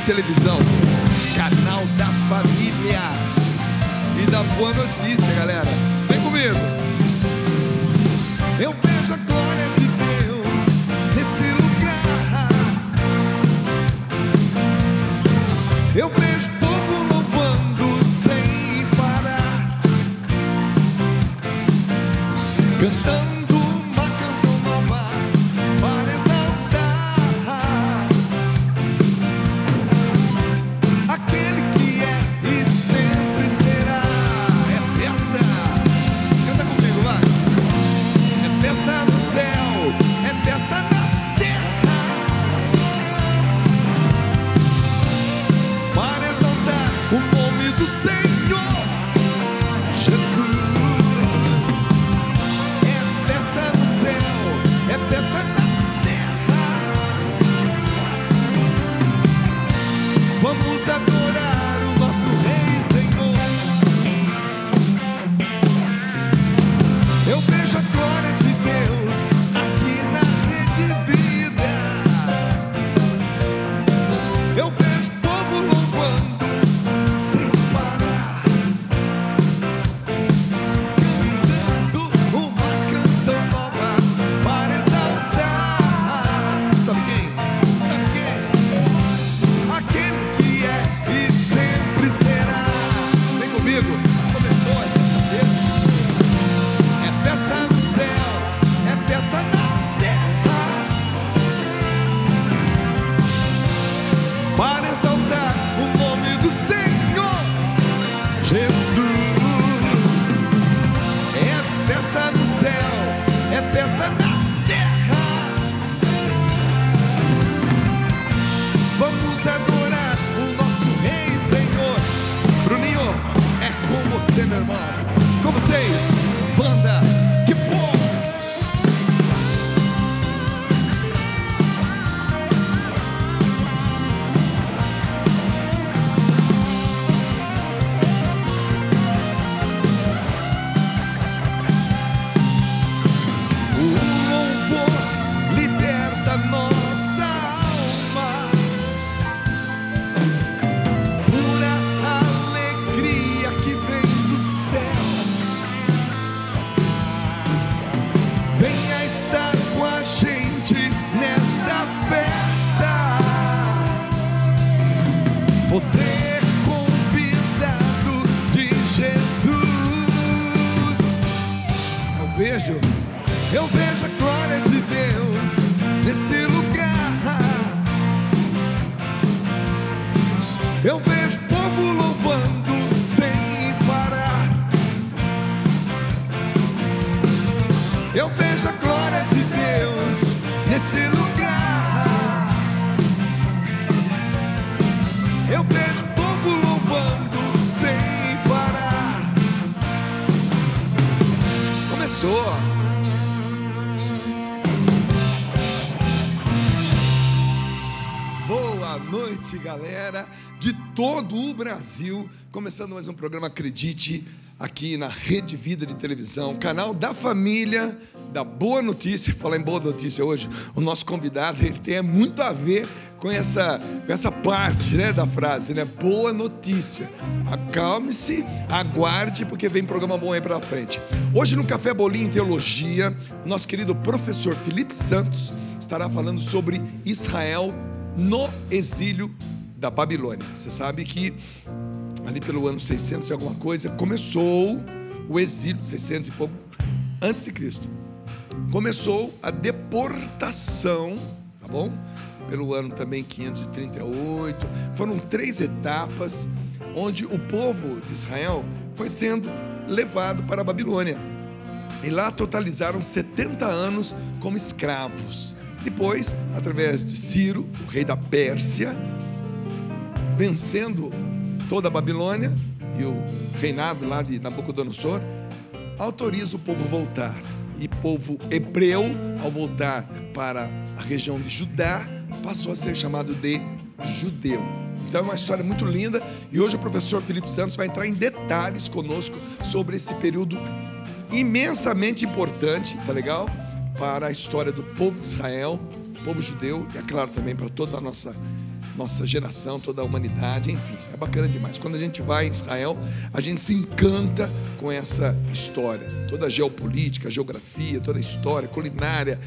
televisão, canal da família e da boa notícia, galera. Vem comigo. Eu vejo a glória de Deus neste lugar. Eu vejo o povo louvando sem parar, cantando uma canção nova para exaltar aquele que é e sempre será. É festa. Canta comigo, vai. É festa no céu, é festa na terra, para exaltar o nome do Senhor Jesus. É festa no céu, é festa na terra. Vamos adorar o nosso Rei e Senhor. Eu vejo a glória de Deus aqui na Rede Vida. Eu vejo o povo louvando sem parar, cantando uma canção nova para exaltar. Sabe quem? Sabe quem? Aquele que é e sempre será. Vem comigo. Começou a sexta-feira. É festa no céu, é festa na terra, para exaltar o nome do Senhor Jesus. É festa no céu, é festa na terra. Vamos adorar o nosso Rei e Senhor. Bruninho, é com você, meu irmão. Com vocês, banda que Box. O louvor liberta nossa alma, pura alegria que vem do céu. Venha estar com a gente nesta festa. Você é convidado de Jesus. Eu vejo a glória de Deus neste lugar. Eu vejo o povo louvando sem parar. Eu vejo a glória de Deus nesse lugar. Eu vejo o povo louvando sem parar. Começou. Boa noite, galera de todo o Brasil. Começando mais um programa, acredite, aqui na Rede Vida de televisão, canal da família, da boa notícia. Falar em boa notícia hoje, o nosso convidado, ele tem muito a ver com essa parte, né, da frase, né? Boa notícia. Acalme-se, aguarde, porque vem programa bom aí pra frente. Hoje no Café Bolinho em Teologia, o nosso querido professor Felipe Santos estará falando sobre Israel no exílio da Babilônia. Você sabe que ali pelo ano 600 e alguma coisa começou o exílio, 600 e pouco antes de Cristo. Começou a deportação, tá bom? Pelo ano também 538. Foram 3 etapas onde o povo de Israel foi sendo levado para a Babilônia. E lá totalizaram 70 anos como escravos. Depois, através de Ciro, o rei da Pérsia, vencendo toda a Babilônia e o reinado lá de Nabucodonosor, autoriza o povo voltar. E povo hebreu, ao voltar para a região de Judá, passou a ser chamado de judeu. Então é uma história muito linda, e hoje o professor Felipe Santos vai entrar em detalhes conosco sobre esse período imensamente importante, tá legal? Para a história do povo de Israel, povo judeu, e é claro também para toda a nossa nossa geração, toda a humanidade, enfim, é bacana demais. Quando a gente vai em Israel, a gente se encanta com essa história, toda a geopolítica, a geografia, toda a história, culinária,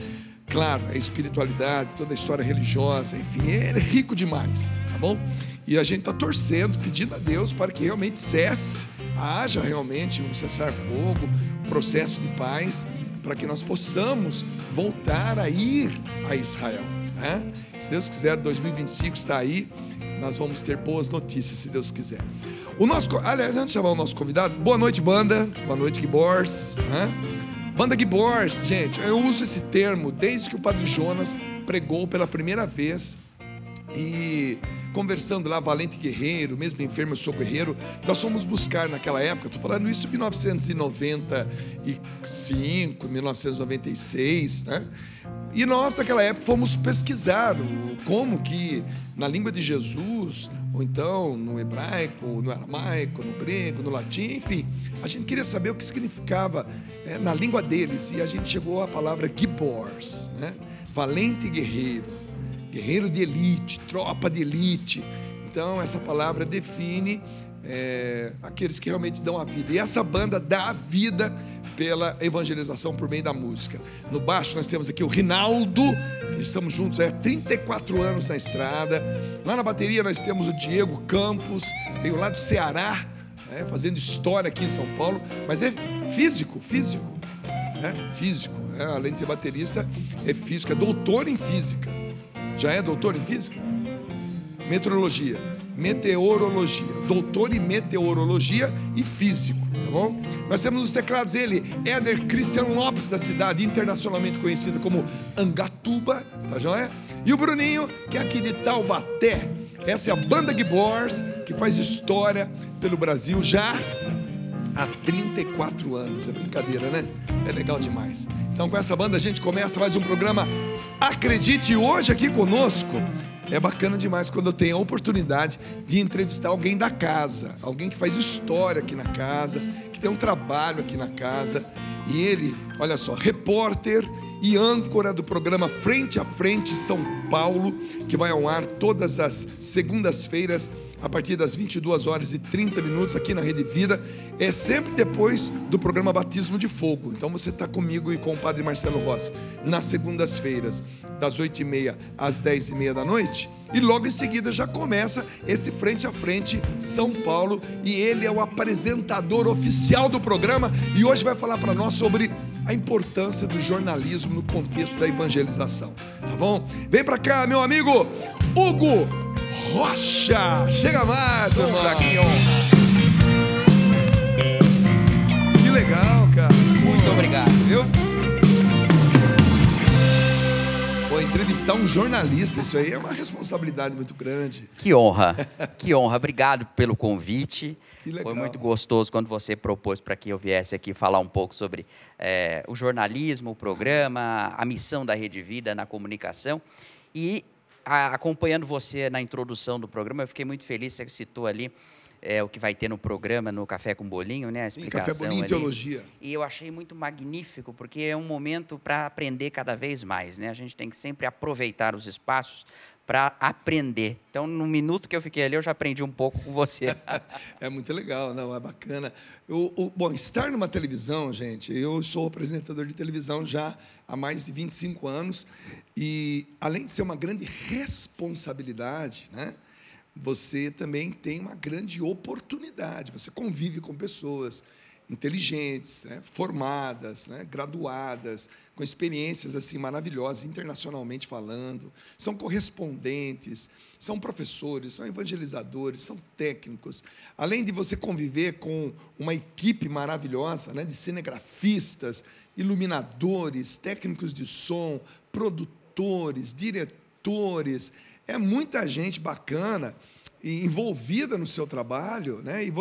claro, a espiritualidade, toda a história religiosa, enfim, é rico demais, tá bom? E a gente está torcendo, pedindo a Deus para que realmente haja realmente um cessar-fogo, um processo de paz, para que nós possamos voltar a ir a Israel, né? Se Deus quiser, 2025 está aí, nós vamos ter boas notícias, se Deus quiser. Aliás, antes de chamar o nosso convidado, boa noite, banda, boa noite, Gibors, né? Banda Gibors, gente, eu uso esse termo desde que o Padre Jonas pregou pela primeira vez, e conversando lá, valente guerreiro, mesmo enfermo eu sou guerreiro, nós fomos buscar naquela época, estou falando isso em 1995, 1996, né? E nós naquela época fomos pesquisar como que na língua de Jesus, ou então no hebraico, no aramaico, no grego, no latim, enfim, a gente queria saber o que significava na língua deles, e a gente chegou à palavra Gibors, né? Valente guerreiro, guerreiro de elite, tropa de elite. Então essa palavra define aqueles que realmente dão a vida, e essa banda dá a vida pela evangelização por meio da música. No baixo nós temos aqui o Rinaldo, que estamos juntos há 34 anos na estrada. Lá na bateria nós temos o Diego Campos, veio lá do Ceará, fazendo história aqui em São Paulo, mas é físico, além de ser baterista, é físico, é doutor em física. Já é doutor em física? Meteorologia, doutor em meteorologia e físico, tá bom? Nós temos nos teclados ele, Éder Christian Lopes, da cidade internacionalmente conhecida como Angatuba, tá joia? E o Bruninho, que é aqui de Taubaté. Essa é a banda Gibors, que faz história pelo Brasil já há 34 anos. É brincadeira, né? É legal demais. Então com essa banda a gente começa mais um programa Acredite. Hoje aqui conosco é bacana demais quando eu tenho a oportunidade de entrevistar alguém da casa, alguém que faz história aqui na casa, que tem um trabalho aqui na casa. E ele, olha só, repórter e âncora do programa Frente a Frente São Paulo, que vai ao ar todas as segundas-feiras a partir das 22h30 aqui na Rede Vida. É sempre depois do programa Batismo de Fogo. Então você está comigo e com o Padre Marcelo Rossi nas segundas-feiras, das 8h30 às 10h30 da noite. E logo em seguida já começa esse Frente a Frente São Paulo, e ele é o apresentador oficial do programa, e hoje vai falar para nós sobre a importância do jornalismo no contexto da evangelização, tá bom? Vem para cá, meu amigo Hugo Rocha, chega mais, meu irmão. Que honra. Que legal, cara. Muito obrigado, viu? Pô, entrevistar um jornalista, isso aí é uma responsabilidade muito grande. Que honra, que honra. Obrigado pelo convite. Que legal. Foi muito gostoso quando você propôs para que eu viesse aqui falar um pouco sobre o jornalismo, o programa, a missão da Rede Vida na comunicação. E acompanhando você na introdução do programa, eu fiquei muito feliz, você citou ali o que vai ter no programa, no Café com Bolinho, né? A explicação. Sim, Café Bolinho e Teologia. E eu achei muito magnífico, porque é um momento para aprender cada vez mais, né? A gente tem que sempre aproveitar os espaços para aprender. Então, no minuto que eu fiquei ali, eu já aprendi um pouco com você. É muito legal, não, é bacana. Bom, estar numa televisão, gente, eu sou apresentador de televisão já há mais de 25 anos, e além de ser uma grande responsabilidade, né, você também tem uma grande oportunidade. Você convive com pessoas inteligentes, né, formadas, né, graduadas, com experiências assim maravilhosas, internacionalmente falando. São correspondentes, são professores, são evangelizadores, são técnicos. Além de você conviver com uma equipe maravilhosa, né, de cinegrafistas, iluminadores, técnicos de som, produtores, diretores. É muita gente bacana e envolvida no seu trabalho, né? E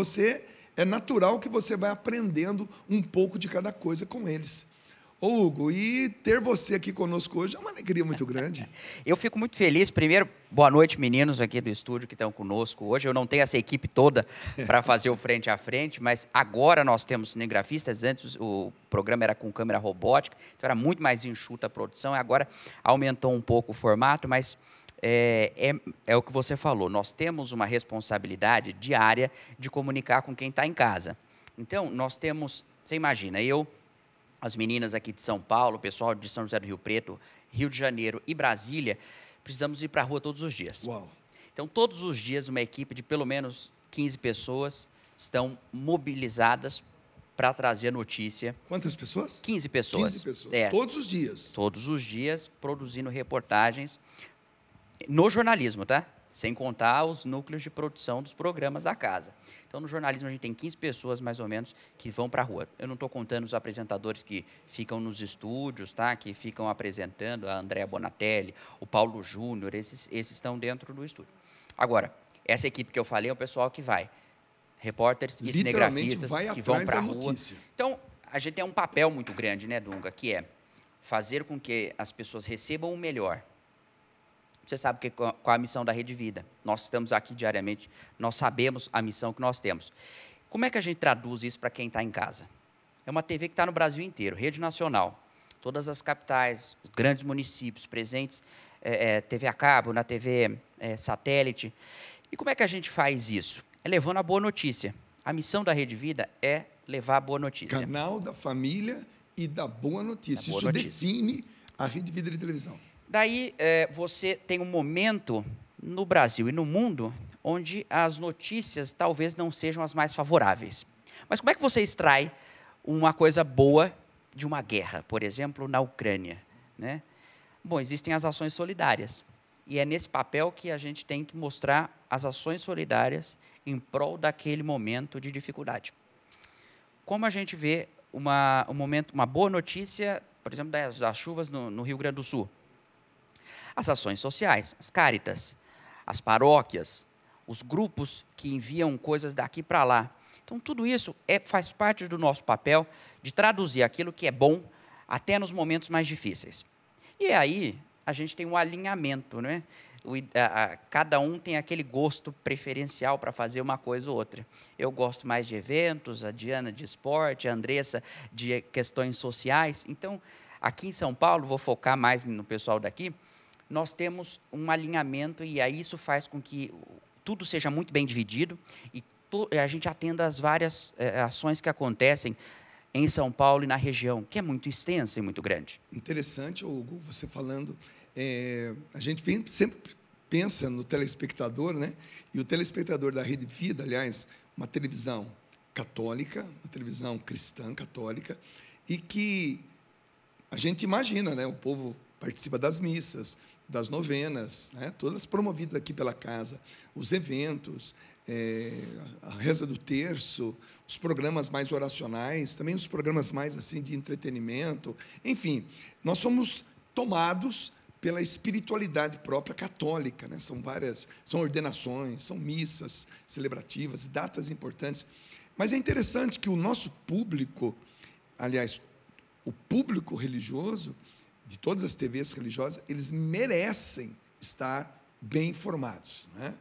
é natural que você vai aprendendo um pouco de cada coisa com eles. Ô, Hugo, e ter você aqui conosco hoje é uma alegria muito grande. Eu fico muito feliz. Primeiro, boa noite, meninos aqui do estúdio que estão conosco hoje. Eu não tenho essa equipe toda para fazer o Frente a Frente, mas agora nós temos cinegrafistas. Antes o programa era com câmera robótica, então era muito mais enxuta a produção. Agora aumentou um pouco o formato, mas é o que você falou. Nós temos uma responsabilidade diária de comunicar com quem está em casa. Então, nós temos... Você imagina, as meninas aqui de São Paulo, o pessoal de São José do Rio Preto, Rio de Janeiro e Brasília, precisamos ir para a rua todos os dias. Uau. Então, todos os dias, uma equipe de pelo menos 15 pessoas estão mobilizadas para trazer a notícia. Quantas pessoas? 15 pessoas. 15 pessoas. Todos os dias. Todos os dias, produzindo reportagens no jornalismo, tá? Sem contar os núcleos de produção dos programas da casa. Então, no jornalismo, a gente tem 15 pessoas, mais ou menos, que vão para a rua. Eu não estou contando os apresentadores que ficam nos estúdios, tá? Que ficam apresentando, a Andréa Bonatelli, o Paulo Júnior, esses estão dentro do estúdio. Agora, essa equipe que eu falei é o pessoal que vai. Repórteres e cinegrafistas que vão para a rua. Então, a gente tem um papel muito grande, né, Dunga, que é fazer com que as pessoas recebam o melhor. Você sabe qual é a missão da Rede Vida. Nós estamos aqui diariamente, nós sabemos a missão que nós temos. Como é que a gente traduz isso para quem está em casa? É uma TV que está no Brasil inteiro, rede nacional. Todas as capitais, os grandes municípios presentes, TV a cabo, na TV satélite. E como é que a gente faz isso? É levando a boa notícia. A missão da Rede Vida é levar a boa notícia. Canal da família e da boa notícia. Isso define a Rede Vida de televisão. Daí, você tem um momento no Brasil e no mundo onde as notícias talvez não sejam as mais favoráveis. Mas como é que você extrai uma coisa boa de uma guerra, por exemplo, na Ucrânia, né? Bom, existem as ações solidárias. E é nesse papel que a gente tem que mostrar as ações solidárias em prol daquele momento de dificuldade. Como a gente vê uma boa notícia, por exemplo, das chuvas no Rio Grande do Sul? As ações sociais, as Cáritas, as paróquias, os grupos que enviam coisas daqui para lá. Então, tudo isso faz parte do nosso papel de traduzir aquilo que é bom até nos momentos mais difíceis. E aí, a gente tem um alinhamento, né? Cada um tem aquele gosto preferencial para fazer uma coisa ou outra. Eu gosto mais de eventos, a Diana de esporte, a Andressa de questões sociais. Então, aqui em São Paulo, vou focar mais no pessoal daqui, nós temos um alinhamento e aí isso faz com que tudo seja muito bem dividido e a gente atenda às várias ações que acontecem em São Paulo e na região, que é muito extensa e muito grande. Interessante, Hugo, você falando. A gente sempre pensa no telespectador, né? E o telespectador da Rede Vida, aliás, uma televisão católica, uma televisão cristã católica, e que a gente imagina, né? O povo participa das missas, das novenas, né? Todas promovidas aqui pela casa, os eventos, a reza do terço, os programas mais oracionais, também os programas mais assim de entretenimento, enfim, nós somos tomados pela espiritualidade própria católica, né? São ordenações, são missas celebrativas, datas importantes, mas é interessante que o nosso público, aliás, o público religioso de todas as TVs religiosas, eles merecem estar bem informados, né?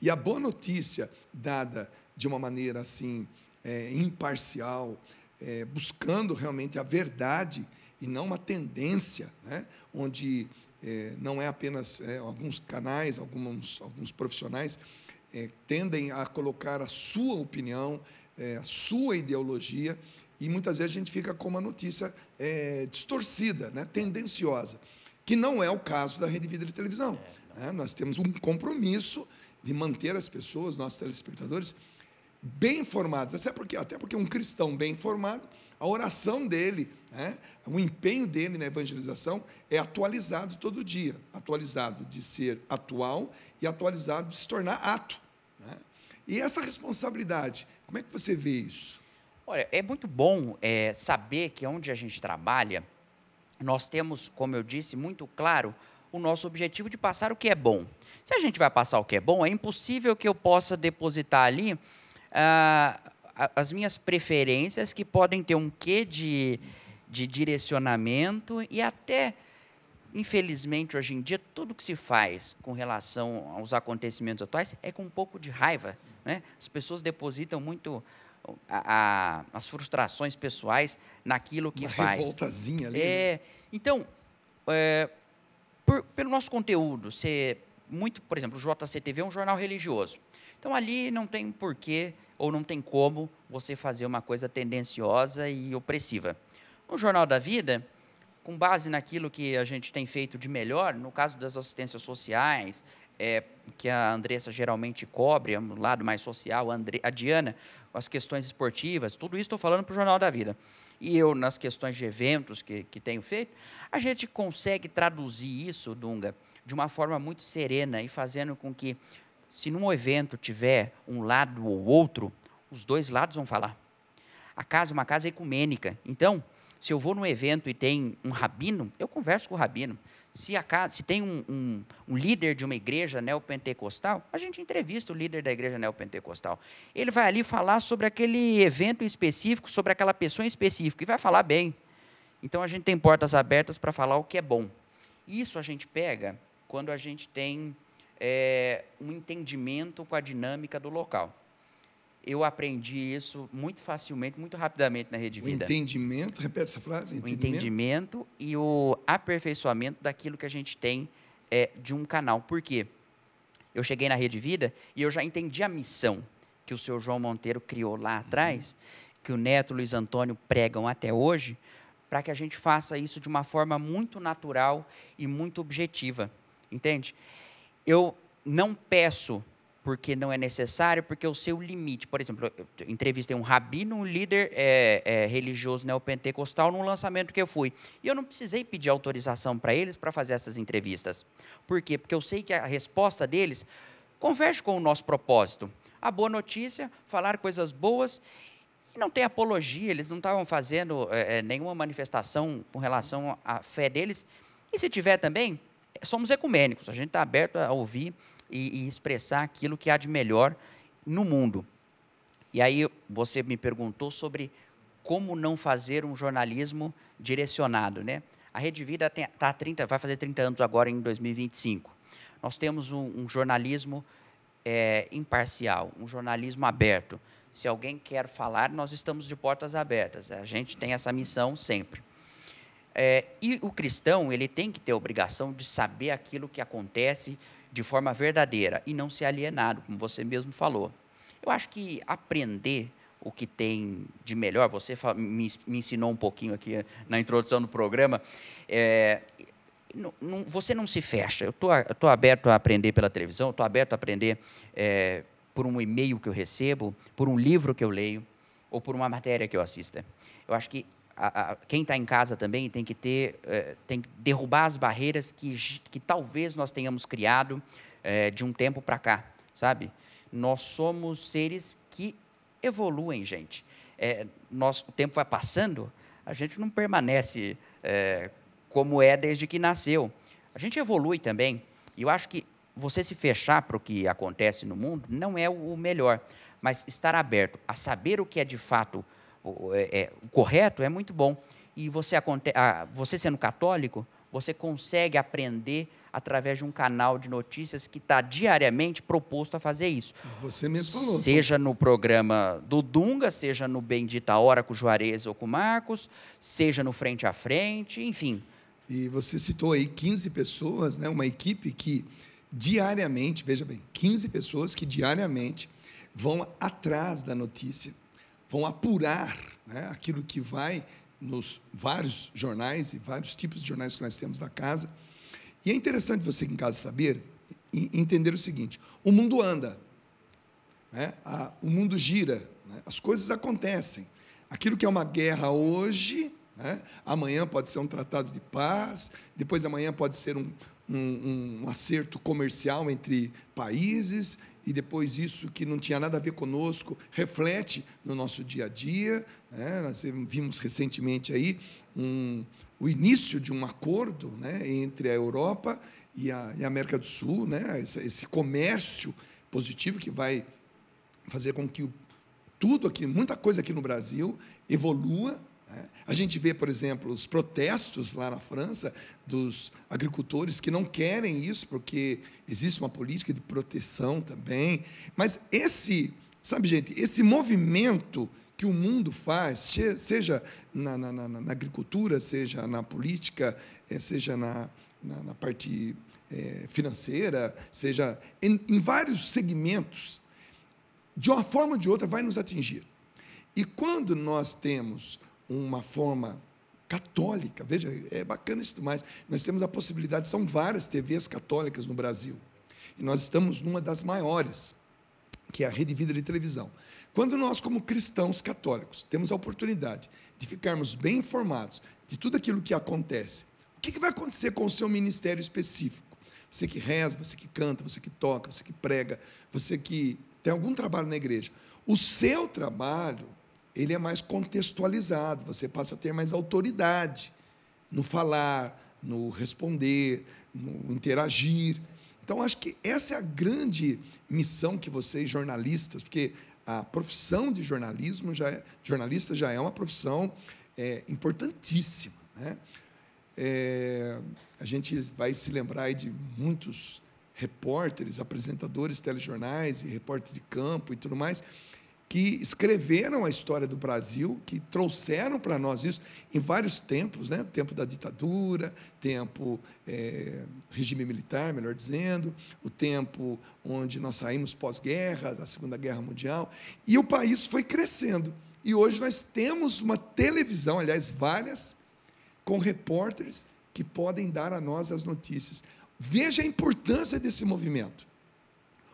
E a boa notícia, dada de uma maneira assim imparcial, buscando realmente a verdade e não uma tendência, né? Onde não é apenas alguns canais, alguns profissionais tendem a colocar a sua opinião, a sua ideologia, e muitas vezes a gente fica com uma notícia distorcida, né? Tendenciosa, que não é o caso da Rede Vida de televisão. Né? Nós temos um compromisso de manter as pessoas, nossos telespectadores, bem informados, até porque um cristão bem informado, a oração dele, né? O empenho dele na evangelização é atualizado todo dia, atualizado de ser atual e atualizado de se tornar ato, né? E essa responsabilidade, como é que você vê isso? Olha, é muito bom saber que onde a gente trabalha, nós temos, como eu disse, muito claro o nosso objetivo de passar o que é bom. Se a gente vai passar o que é bom, é impossível que eu possa depositar ali as minhas preferências, que podem ter um quê de direcionamento e até, infelizmente, hoje em dia, tudo que se faz com relação aos acontecimentos atuais é com um pouco de raiva, né? As pessoas depositam muito as frustrações pessoais naquilo que faz. Uma revoltazinha ali. Então, pelo nosso conteúdo ser muito, por exemplo, o JCTV é um jornal religioso. Então, ali não tem porquê ou não tem como você fazer uma coisa tendenciosa e opressiva. No Jornal da Vida, com base naquilo que a gente tem feito de melhor, no caso das assistências sociais, que a Andressa geralmente cobre, um lado mais social, a Diana, as questões esportivas, tudo isso estou falando para o Jornal da Vida. E eu, nas questões de eventos que tenho feito, a gente consegue traduzir isso, Dunga, de uma forma muito serena e fazendo com que, se num evento tiver um lado ou outro, os dois lados vão falar. A casa é uma casa ecumênica. Então, se eu vou num evento e tem um rabino, eu converso com o rabino. Se tem um líder de uma igreja neopentecostal, a gente entrevista o líder da igreja neopentecostal. Ele vai ali falar sobre aquele evento específico, sobre aquela pessoa em específico, e vai falar bem. Então, a gente tem portas abertas para falar o que é bom. Isso a gente pega quando a gente tem um entendimento com a dinâmica do local. Eu aprendi isso muito facilmente, muito rapidamente na Rede Vida. O entendimento, repete essa frase. O entendimento e o aperfeiçoamento daquilo que a gente tem de um canal. Por quê? Eu cheguei na Rede Vida e eu já entendi a missão que o senhor João Monteiro criou lá atrás, que o Neto Luiz Antônio pregam até hoje, para que a gente faça isso de uma forma muito natural e muito objetiva. Entende? Eu não peço porque não é necessário, porque eu sei o limite. Por exemplo, eu entrevistei um rabino, um líder religioso neopentecostal num lançamento que eu fui. E eu não precisei pedir autorização para eles para fazer essas entrevistas. Por quê? Porque eu sei que a resposta deles converge com o nosso propósito. A boa notícia, falar coisas boas, e não tem apologia, eles não estavam fazendo nenhuma manifestação com relação à fé deles. E se tiver também, somos ecumênicos, a gente está aberto a ouvir e expressar aquilo que há de melhor no mundo. E aí você me perguntou sobre como não fazer um jornalismo direcionado, né? A Rede Vida vai fazer 30 anos agora em 2025. Nós temos um jornalismo imparcial, um jornalismo aberto. Se alguém quer falar, nós estamos de portas abertas. A gente tem essa missão sempre. E o cristão, ele tem que ter a obrigação de saber aquilo que acontece de forma verdadeira e não ser alienado, como você mesmo falou. Eu acho que aprender o que tem de melhor, você me ensinou um pouquinho aqui na introdução do programa, você não se fecha. Eu estou aberto a aprender pela televisão, estou aberto a aprender por um e-mail que eu recebo, por um livro que eu leio, ou por uma matéria que eu assista. Eu acho que quem está em casa também tem que derrubar as barreiras que talvez nós tenhamos criado de um tempo para cá, sabe? Nós somos seres que evoluem, gente. O tempo vai passando, a gente não permanece como é desde que nasceu. A gente evolui também. E eu acho que você se fechar para o que acontece no mundo não é o melhor, mas estar aberto a saber o que é de fato o correto é muito bom. E você sendo católico, você consegue aprender através de um canal de notícias que está diariamente proposto a fazer isso. Você mesmo falou. Seja no programa do Dunga, seja no Bendita Hora com o Juarez ou com o Marcos, seja no Frente a Frente, enfim. E você citou aí 15 pessoas, né? Uma equipe que diariamente, veja bem, 15 pessoas que diariamente vão atrás da notícia, vão apurar, né, aquilo que vai nos vários jornais e vários tipos de jornais que nós temos na casa. E é interessante você em casa saber e entender o seguinte: o mundo anda, né? O mundo gira, né? As coisas acontecem. Aquilo que é uma guerra hoje, né, amanhã pode ser um tratado de paz, depois de amanhã pode ser um acerto comercial entre países, e depois isso que não tinha nada a ver conosco reflete no nosso dia a dia, né? Nós vimos recentemente aí o início de um acordo, né, entre a Europa e a América do Sul, né? Esse comércio positivo que vai fazer com que tudo aqui, muita coisa aqui no Brasil evolua. A gente vê, por exemplo, os protestos lá na França dos agricultores que não querem isso, porque existe uma política de proteção também. Mas sabe, gente, esse movimento que o mundo faz, seja na agricultura, seja na política, seja na parte financeira, seja em vários segmentos, de uma forma ou de outra vai nos atingir. E quando nós temos uma forma católica, veja, é bacana isso demais, nós temos a possibilidade, são várias TVs católicas no Brasil, e nós estamos numa das maiores, que é a Rede Vida de Televisão. Quando nós, como cristãos católicos, temos a oportunidade de ficarmos bem informados de tudo aquilo que acontece, o que vai acontecer com o seu ministério específico? Você que reza, você que canta, você que toca, você que prega, você que tem algum trabalho na igreja. O seu trabalho, ele é mais contextualizado, você passa a ter mais autoridade no falar, no responder, no interagir. Então, acho que essa é a grande missão que vocês, jornalistas, porque a profissão de jornalista já é uma profissão importantíssima, né? A gente vai se lembrar aí de muitos repórteres, apresentadores, telejornais e repórter de campo e tudo mais, que escreveram a história do Brasil, que trouxeram para nós isso em vários tempos, né? O tempo da ditadura, tempo regime militar, melhor dizendo, o tempo onde nós saímos pós-guerra, da Segunda Guerra Mundial, e o país foi crescendo. E hoje nós temos uma televisão, aliás, várias, com repórteres que podem dar a nós as notícias. Veja a importância desse movimento.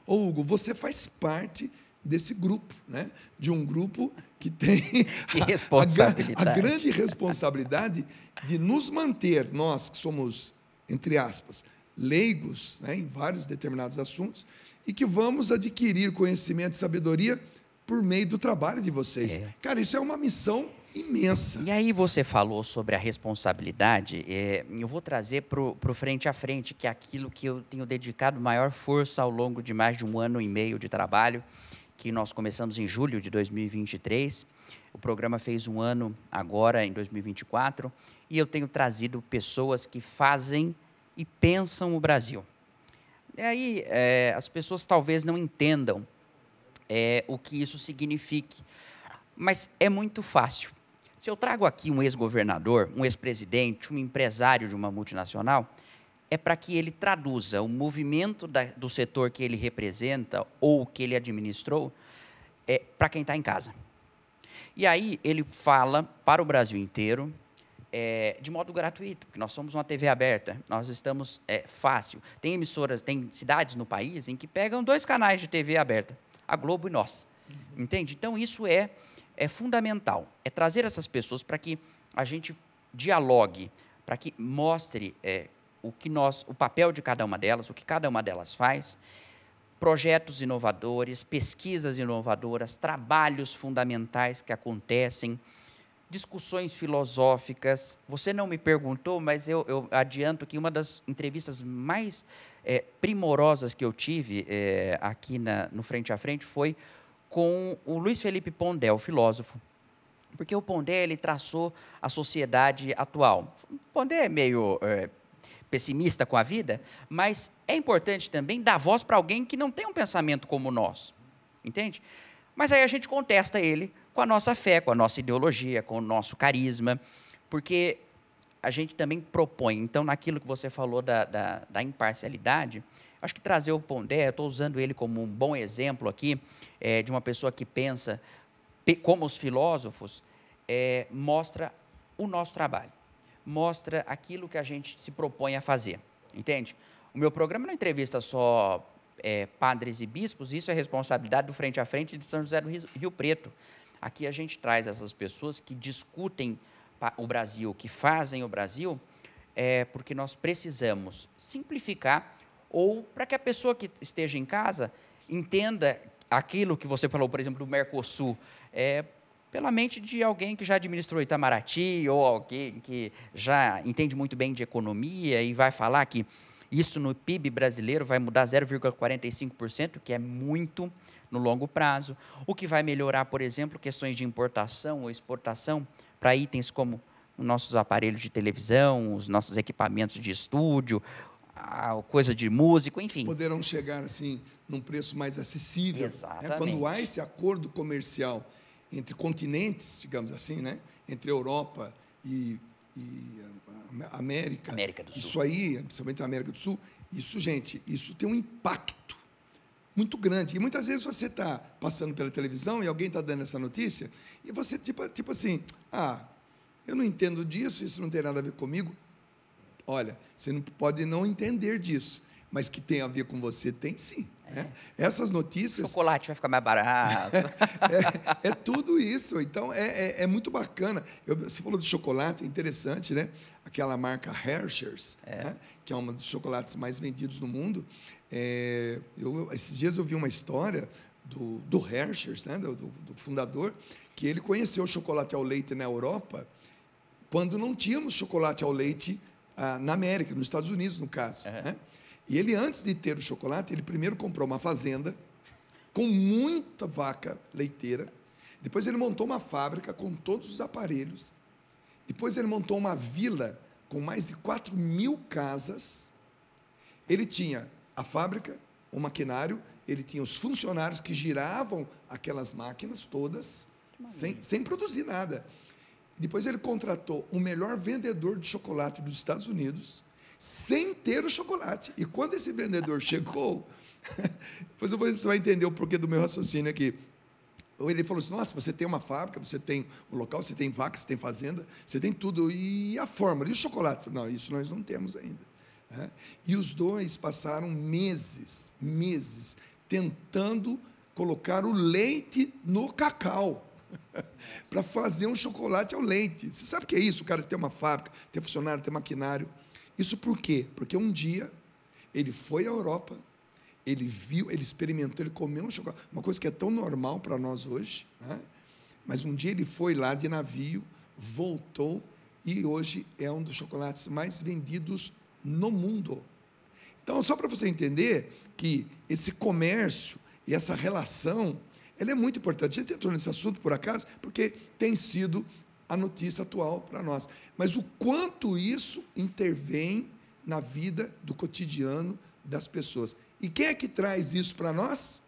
Ô, Hugo, você faz parte desse grupo, né? De um grupo que tem a grande responsabilidade de nos manter, nós que somos, entre aspas, leigos, né, em vários determinados assuntos, e que vamos adquirir conhecimento e sabedoria por meio do trabalho de vocês. Cara, isso é uma missão imensa. E aí você falou sobre a responsabilidade, eu vou trazer para o frente a frente, que é aquilo que eu tenho dedicado maior força ao longo de mais de 1 ano e meio de trabalho, que nós começamos em julho de 2023, o programa fez 1 ano agora em 2024, e eu tenho trazido pessoas que fazem e pensam o Brasil. E aí as pessoas talvez não entendam o que isso signifique, mas é muito fácil. Se eu trago aqui um ex-governador, um ex-presidente, um empresário de uma multinacional, é para que ele traduza o movimento do setor que ele representa ou que ele administrou para quem está em casa. E aí ele fala para o Brasil inteiro de modo gratuito, porque nós somos uma TV aberta, nós estamos fácil. Tem emissoras, tem cidades no país em que pegam 2 canais de TV aberta, a Globo e nós. Entende? Então, isso é fundamental, é trazer essas pessoas para que a gente dialogue, para que mostre o papel de cada uma delas, o que cada uma delas faz, projetos inovadores, pesquisas inovadoras, trabalhos fundamentais que acontecem, discussões filosóficas. Você não me perguntou, mas eu adianto que uma das entrevistas mais primorosas que eu tive aqui no Frente a Frente foi com o Luiz Felipe Pondé, o filósofo. Porque o Pondé, ele traçou a sociedade atual. O Pondé é meio pessimista com a vida, mas é importante também dar voz para alguém que não tem um pensamento como o nosso, entende? Mas aí a gente contesta ele com a nossa fé, com a nossa ideologia, com o nosso carisma, porque a gente também propõe. Então, naquilo que você falou da imparcialidade, acho que trazer o Pondé, eu estou usando ele como um bom exemplo aqui, de uma pessoa que pensa como os filósofos, mostra o nosso trabalho, mostra aquilo que a gente se propõe a fazer, entende? O meu programa não entrevista só padres e bispos, isso é responsabilidade do Frente a Frente de São José do Rio Preto. Aqui a gente traz essas pessoas que discutem o Brasil, que fazem o Brasil, porque nós precisamos simplificar, ou para que a pessoa que esteja em casa entenda aquilo que você falou, por exemplo, do Mercosul, pela mente de alguém que já administrou Itamaraty, ou alguém que já entende muito bem de economia e vai falar que isso no PIB brasileiro vai mudar 0,45%, que é muito no longo prazo, o que vai melhorar, por exemplo, questões de importação ou exportação para itens como os nossos aparelhos de televisão, os nossos equipamentos de estúdio, coisa de músico, enfim. Poderão chegar assim num preço mais acessível. Exatamente. Quando há esse acordo comercial entre continentes, digamos assim, né? Entre Europa e América do Sul. Isso aí, principalmente a América do Sul, Isso, gente, isso tem um impacto muito grande. E muitas vezes você está passando pela televisão e alguém está dando essa notícia e você, tipo assim, eu não entendo disso, isso não tem nada a ver comigo. Olha, você não pode não entender disso, mas que tem a ver com você, tem sim. Né? Essas notícias... Chocolate vai ficar mais barato. É tudo isso. Então, é muito bacana. Você falou de chocolate, é interessante, né? Aquela marca Hershey's, né? Que é um dos chocolates mais vendidos no mundo. Esses dias eu vi uma história do Hershey's, né? do fundador, que ele conheceu o chocolate ao leite na Europa quando não tínhamos chocolate ao leite na América, nos Estados Unidos, no caso. Né? E ele, antes de ter o chocolate, ele primeiro comprou uma fazenda com muita vaca leiteira. Depois ele montou uma fábrica com todos os aparelhos. Depois ele montou uma vila com mais de 4.000 casas. Ele tinha a fábrica, o maquinário, ele tinha os funcionários que giravam aquelas máquinas todas, sem produzir nada. Depois ele contratou o melhor vendedor de chocolate dos Estados Unidos, sem ter o chocolate. E quando esse vendedor chegou, depois você vai entender o porquê do meu raciocínio aqui. Ele falou assim, nossa, você tem uma fábrica, você tem um local, você tem vaca, você tem fazenda, você tem tudo. E a fórmula? E o chocolate? Não, isso nós não temos ainda. E os dois passaram meses tentando colocar o leite no cacau para fazer um chocolate ao leite. Você sabe o que é isso? O cara tem uma fábrica, tem funcionário, tem maquinário. Isso por quê? Porque um dia ele foi à Europa, ele viu, ele experimentou, ele comeu um chocolate, uma coisa que é tão normal para nós hoje, né? Mas um dia ele foi lá de navio, voltou e hoje é um dos chocolates mais vendidos no mundo. Então, só para você entender que esse comércio e essa relação, ela é muito importante. A gente entrou nesse assunto, por acaso, porque tem sido a notícia atual para nós. Mas o quanto isso intervém na vida do cotidiano das pessoas. E quem é que traz isso para nós?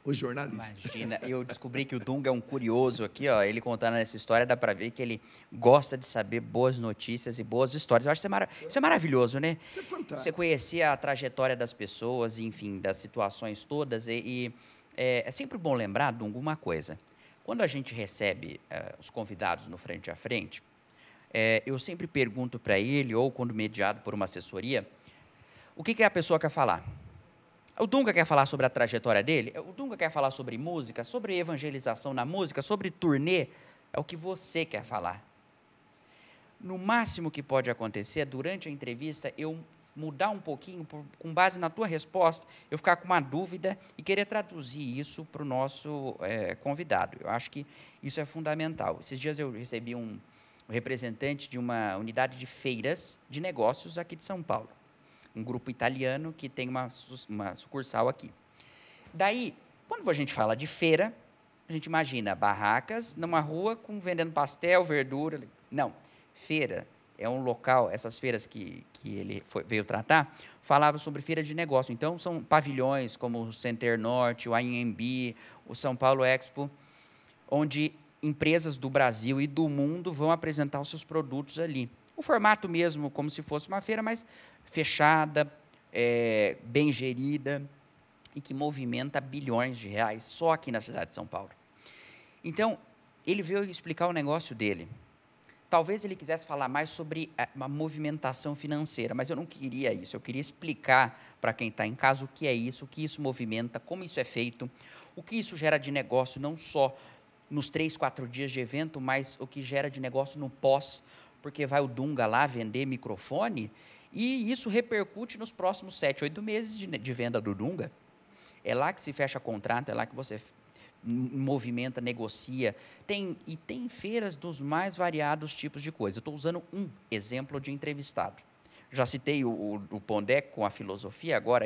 O jornalista. Imagina, eu descobri que o Dunga é um curioso aqui, ó, ele contando essa história, dá para ver que ele gosta de saber boas notícias e boas histórias. Eu acho que isso é maravilhoso, né? Isso é fantástico. Você conhecer a trajetória das pessoas, enfim, das situações todas, é sempre bom lembrar, Dunga, uma coisa. Quando a gente recebe os convidados no frente a frente, eu sempre pergunto para ele, ou quando mediado por uma assessoria, o que a pessoa quer falar. O Dunga quer falar sobre a trajetória dele? O Dunga quer falar sobre música, sobre evangelização na música, sobre turnê? É o que você quer falar. No máximo que pode acontecer, durante a entrevista, eu mudar um pouquinho, com base na tua resposta, eu ficar com uma dúvida e querer traduzir isso para o nosso convidado. Eu acho que isso é fundamental. Esses dias eu recebi um representante de uma unidade de feiras de negócios aqui de São Paulo. Um grupo italiano que tem uma sucursal aqui. Daí, quando a gente fala de feira, a gente imagina barracas numa rua vendendo pastel, verdura. Não, feira é um local, essas feiras que ele veio tratar, falava sobre feira de negócio. Então, são pavilhões como o Center Norte, o AMB, o São Paulo Expo, onde empresas do Brasil e do mundo vão apresentar os seus produtos ali. O formato mesmo, como se fosse uma feira, mas fechada, bem gerida e que movimenta bilhões de reais só aqui na cidade de São Paulo. Então, ele veio explicar o negócio dele. Talvez ele quisesse falar mais sobre uma movimentação financeira, mas eu não queria isso. Eu queria explicar para quem está em casa o que é isso, o que isso movimenta, como isso é feito, o que isso gera de negócio, não só nos 3, 4 dias de evento, mas o que gera de negócio no pós, porque vai o Dunga lá vender microfone, e isso repercute nos próximos 7, 8 meses de venda do Dunga. É lá que se fecha contrato, é lá que você movimenta, negocia. Tem feiras dos mais variados tipos de coisa. Eu estou usando um exemplo de entrevistado. Já citei o Pondé com a filosofia, agora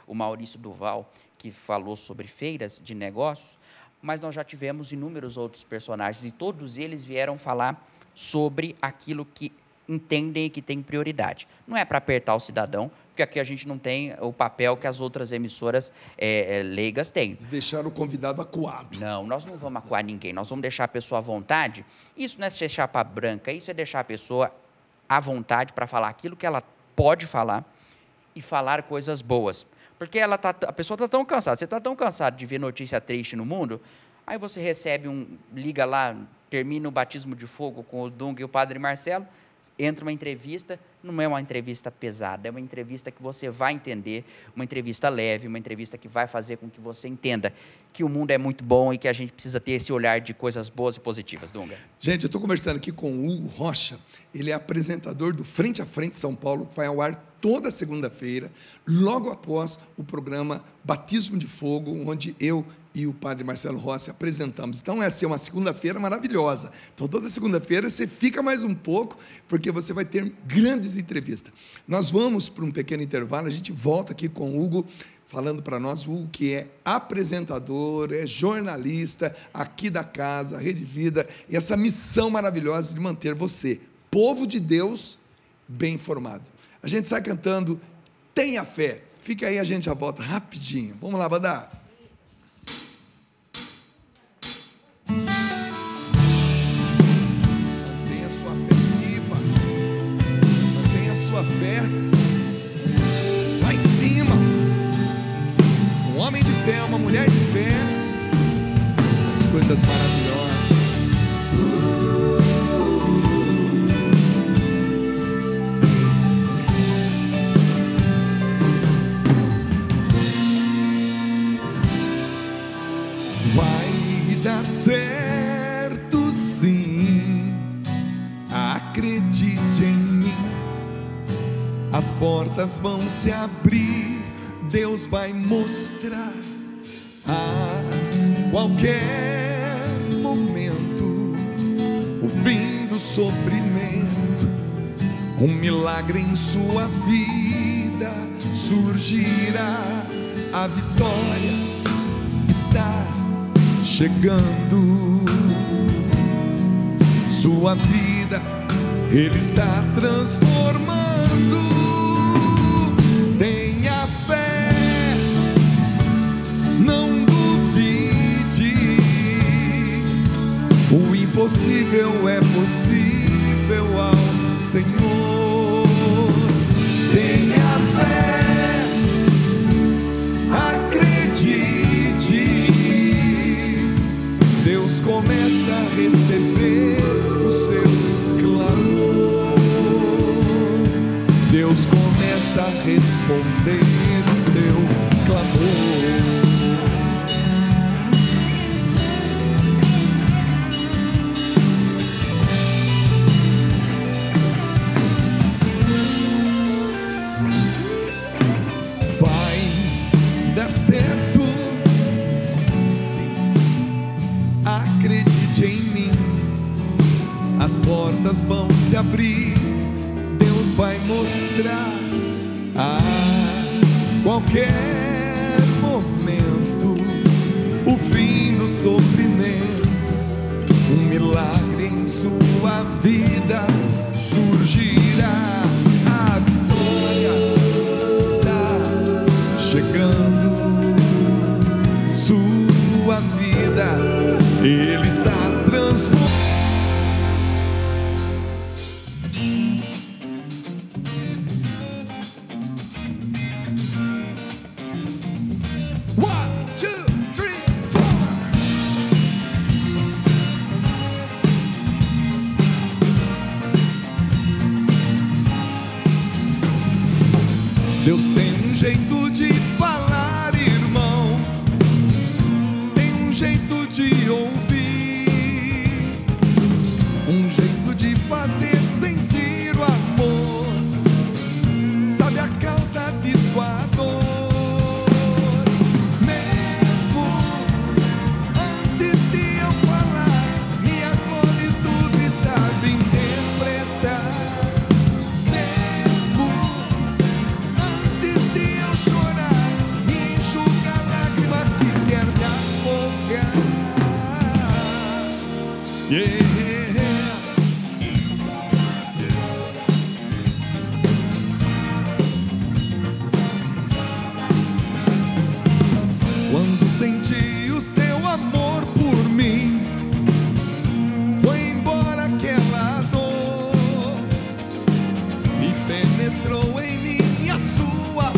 o Maurício Duval, que falou sobre feiras de negócios, mas nós já tivemos inúmeros outros personagens, e todos eles vieram falar sobre aquilo que entendem e que tem prioridade. Não é para apertar o cidadão, porque aqui a gente não tem o papel que as outras emissoras leigas têm. De deixar o convidado acuado. Não, nós não vamos acuar ninguém, nós vamos deixar a pessoa à vontade. Isso não é ser chapa branca, isso é deixar a pessoa à vontade para falar aquilo que ela pode falar e falar coisas boas. Porque a pessoa está tão cansada, você está tão cansado de ver notícia triste no mundo, aí você recebe liga lá, termina o batismo de fogo com o Dunga e o Padre Marcelo, entra uma entrevista, não é uma entrevista pesada, é uma entrevista que você vai entender, uma entrevista leve, uma entrevista que vai fazer com que você entenda que o mundo é muito bom e que a gente precisa ter esse olhar de coisas boas e positivas, Dunga. Gente, eu estou conversando aqui com o Hugo Rocha, ele é apresentador do Frente a Frente São Paulo, que vai ao ar toda segunda-feira, logo após o programa Batismo de Fogo, onde eu e o Padre Marcelo Rossi apresentamos. Então, essa é uma segunda-feira maravilhosa. Então, toda segunda-feira você fica mais um pouco, porque você vai ter grandes entrevistas. Nós vamos para um pequeno intervalo, a gente volta aqui com o Hugo, falando para nós, o Hugo que é apresentador, é jornalista aqui da casa, Rede Vida, e essa missão maravilhosa de manter você, povo de Deus, bem informado. A gente sai cantando Tenha Fé. Fica aí, a gente já volta rapidinho. Vamos lá, banda. Mantenha sua fé viva. Mantenha sua fé lá em cima. Um homem de fé, uma mulher de fé. As coisas maravilhosas. Dar certo, sim, acredite em mim, as portas vão se abrir, Deus vai mostrar a qualquer momento o fim do sofrimento, um milagre em sua vida surgirá, a vitória está chegando, sua vida Ele está transformando. Tenha fé, não duvide, o impossível é possível ao Senhor. Tenha fé, acredite, Deus começa a receber o seu clamor, Deus começa a responder o seu clamor. Vai dar certo, acredite em mim, as portas vão se abrir, Deus vai mostrar a qualquer momento o fim do sofrimento, um milagre em sua vida surgirá, a vitória está chegando, sua vida Ele está transformando. One, two, three, four. Deus tem um jeito de falar, irmão, tem um jeito de ouvir, um jeito de fazer sentir o amor, sabe a causa de sua dor, mesmo antes de eu falar, me acolhe tudo e sabe interpretar, mesmo antes de eu chorar, me enxuga a lágrima que quer me afogar. Yeah. Quando senti o seu amor por mim, foi embora aquela dor, e penetrou em mim a sua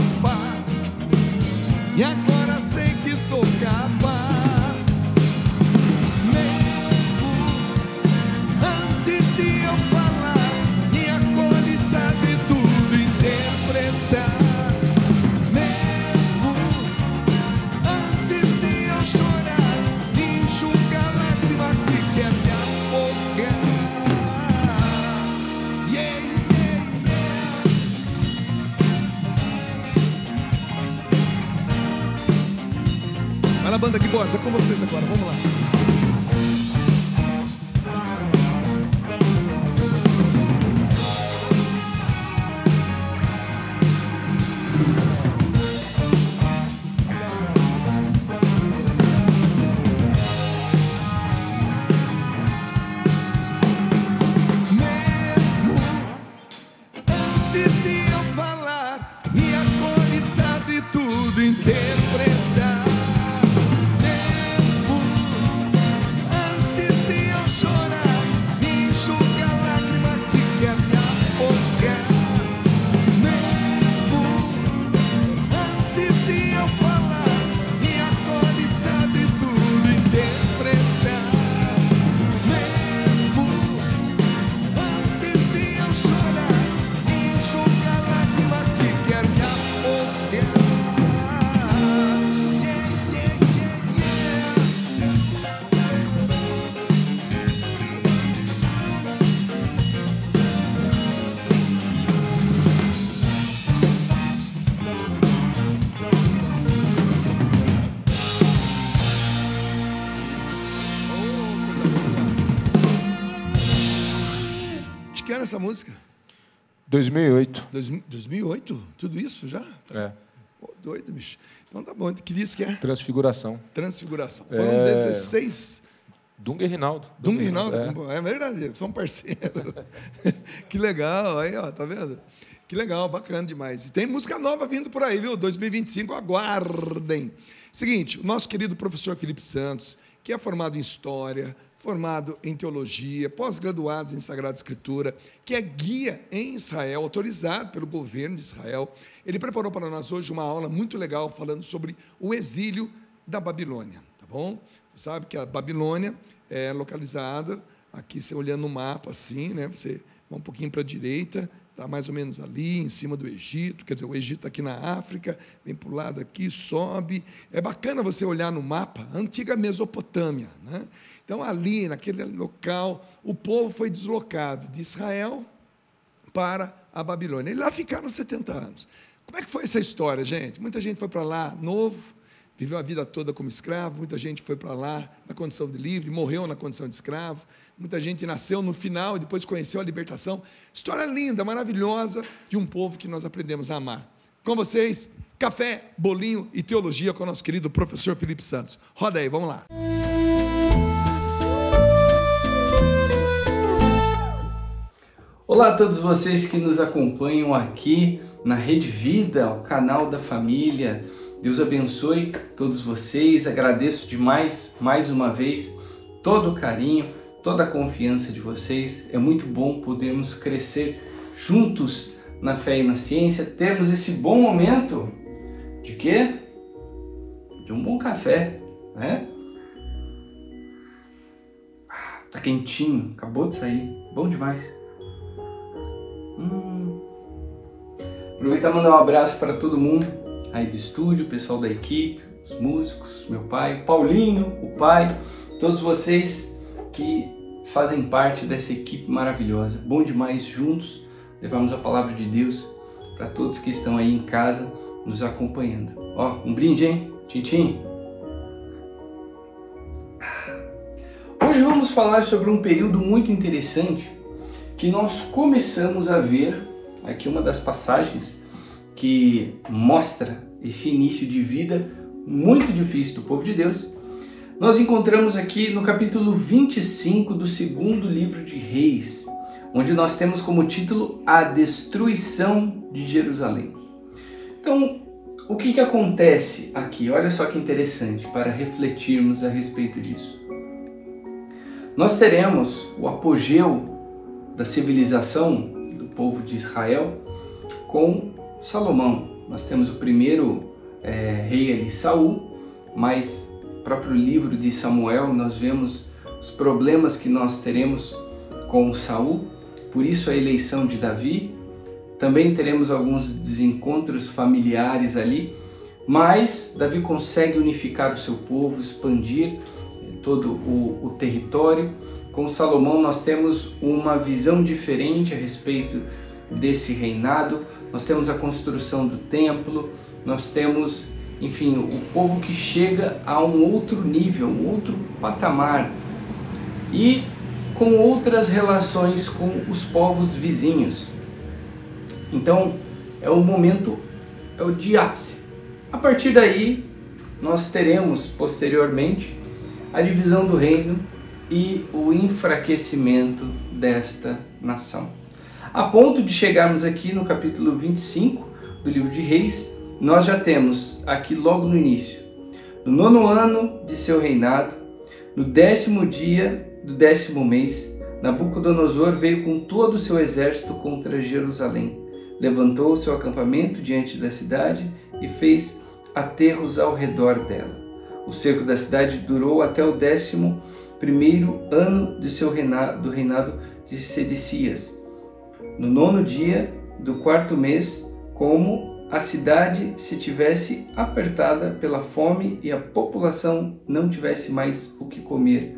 a banda Gui Borges, é com vocês agora, vamos lá. Essa música? 2008. 2008? Tudo isso já? É. Pô, doido, bicho. Então tá bom. Que disco que é? Transfiguração. Transfiguração. Foram 16... Dunga e Rinaldo. Dunga e Rinaldo? É verdade, são parceiros. Que legal, aí, ó, tá vendo? Que legal, bacana demais. E tem música nova vindo por aí, viu? 2025, aguardem. Seguinte, o nosso querido professor Felipe Santos, que é formado em História, formado em Teologia, pós-graduado em Sagrada Escritura, que é guia em Israel, autorizado pelo governo de Israel. Ele preparou para nós hoje uma aula muito legal falando sobre o exílio da Babilônia, tá bom? Você sabe que a Babilônia é localizada, aqui você olhando no mapa assim, né? Você vai um pouquinho para a direita, está mais ou menos ali, em cima do Egito, quer dizer, o Egito está aqui na África, vem para o lado aqui, sobe. É bacana você olhar no mapa, a antiga Mesopotâmia, né? Então, ali, naquele local, o povo foi deslocado de Israel para a Babilônia. E lá ficaram 70 anos. Como é que foi essa história, gente? Muita gente foi para lá novo, viveu a vida toda como escravo, muita gente foi para lá na condição de livre, morreu na condição de escravo, muita gente nasceu no final e depois conheceu a libertação. História linda, maravilhosa, de um povo que nós aprendemos a amar. Com vocês, café, bolinho e teologia com o nosso querido professor Felipe Santos. Roda aí, vamos lá. Olá a todos vocês que nos acompanham aqui na Rede Vida, o canal da família. Deus abençoe todos vocês, agradeço demais, mais uma vez, todo o carinho, toda a confiança de vocês. É muito bom podermos crescer juntos na fé e na ciência, termos esse bom momento de quê? De um bom café, né? Tá quentinho, acabou de sair, bom demais. Aproveitar e mandar um abraço para todo mundo aí do estúdio, o pessoal da equipe, os músicos, meu pai, Paulinho, o pai, todos vocês que fazem parte dessa equipe maravilhosa. Bom demais juntos levarmos a palavra de Deus para todos que estão aí em casa nos acompanhando. Ó, um brinde, hein? Tchim-tchim. Hoje vamos falar sobre um período muito interessante que nós começamos a ver, aqui uma das passagens que mostra esse início de vida muito difícil do povo de Deus. Nós encontramos aqui no capítulo 25 do segundo livro de Reis, onde nós temos como título A Destruição de Jerusalém. Então, o que acontece aqui? Olha só que interessante para refletirmos a respeito disso. Nós teremos o apogeu da civilização do povo de Israel com Salomão. Nós temos o primeiro rei ali, Saul, mas no próprio livro de Samuel nós vemos os problemas que nós teremos com Saul, por isso a eleição de Davi. Também teremos alguns desencontros familiares ali, mas Davi consegue unificar o seu povo, expandir todo o território. Com Salomão nós temos uma visão diferente a respeito desse reinado, nós temos a construção do templo, nós temos enfim, o povo que chega a um outro nível, um outro patamar, e com outras relações com os povos vizinhos. Então é o momento, é o de ápice. A partir daí nós teremos posteriormente a divisão do reino e o enfraquecimento desta nação. A ponto de chegarmos aqui no capítulo 25 do livro de Reis, nós já temos aqui logo no início: no 9º ano de seu reinado, no 10º dia do 10º mês, Nabucodonosor veio com todo o seu exército contra Jerusalém. Levantou o seu acampamento diante da cidade e fez aterros ao redor dela. O cerco da cidade durou até o 11º ano do reinado de Sedecias. No 9º dia do 4º mês, como a cidade se tivesse apertada pela fome e a população não tivesse mais o que comer.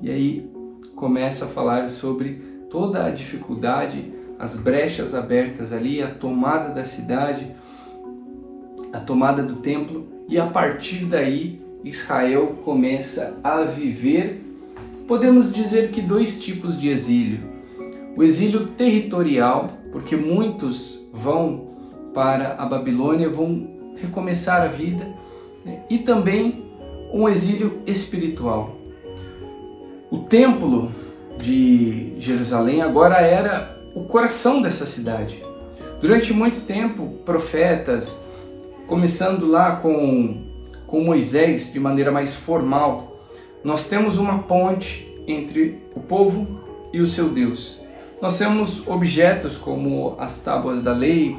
E aí começa a falar sobre toda a dificuldade, as brechas abertas ali, a tomada da cidade, a tomada do templo, e a partir daí Israel começa a viver, podemos dizer que 2 tipos de exílio. O exílio territorial, porque muitos vão para a Babilônia, vão recomeçar a vida, e também um exílio espiritual. O templo de Jerusalém agora era o coração dessa cidade. Durante muito tempo, profetas, começando lá com Moisés, de maneira mais formal, nós temos uma ponte entre o povo e o seu Deus. Nós temos objetos como as tábuas da lei,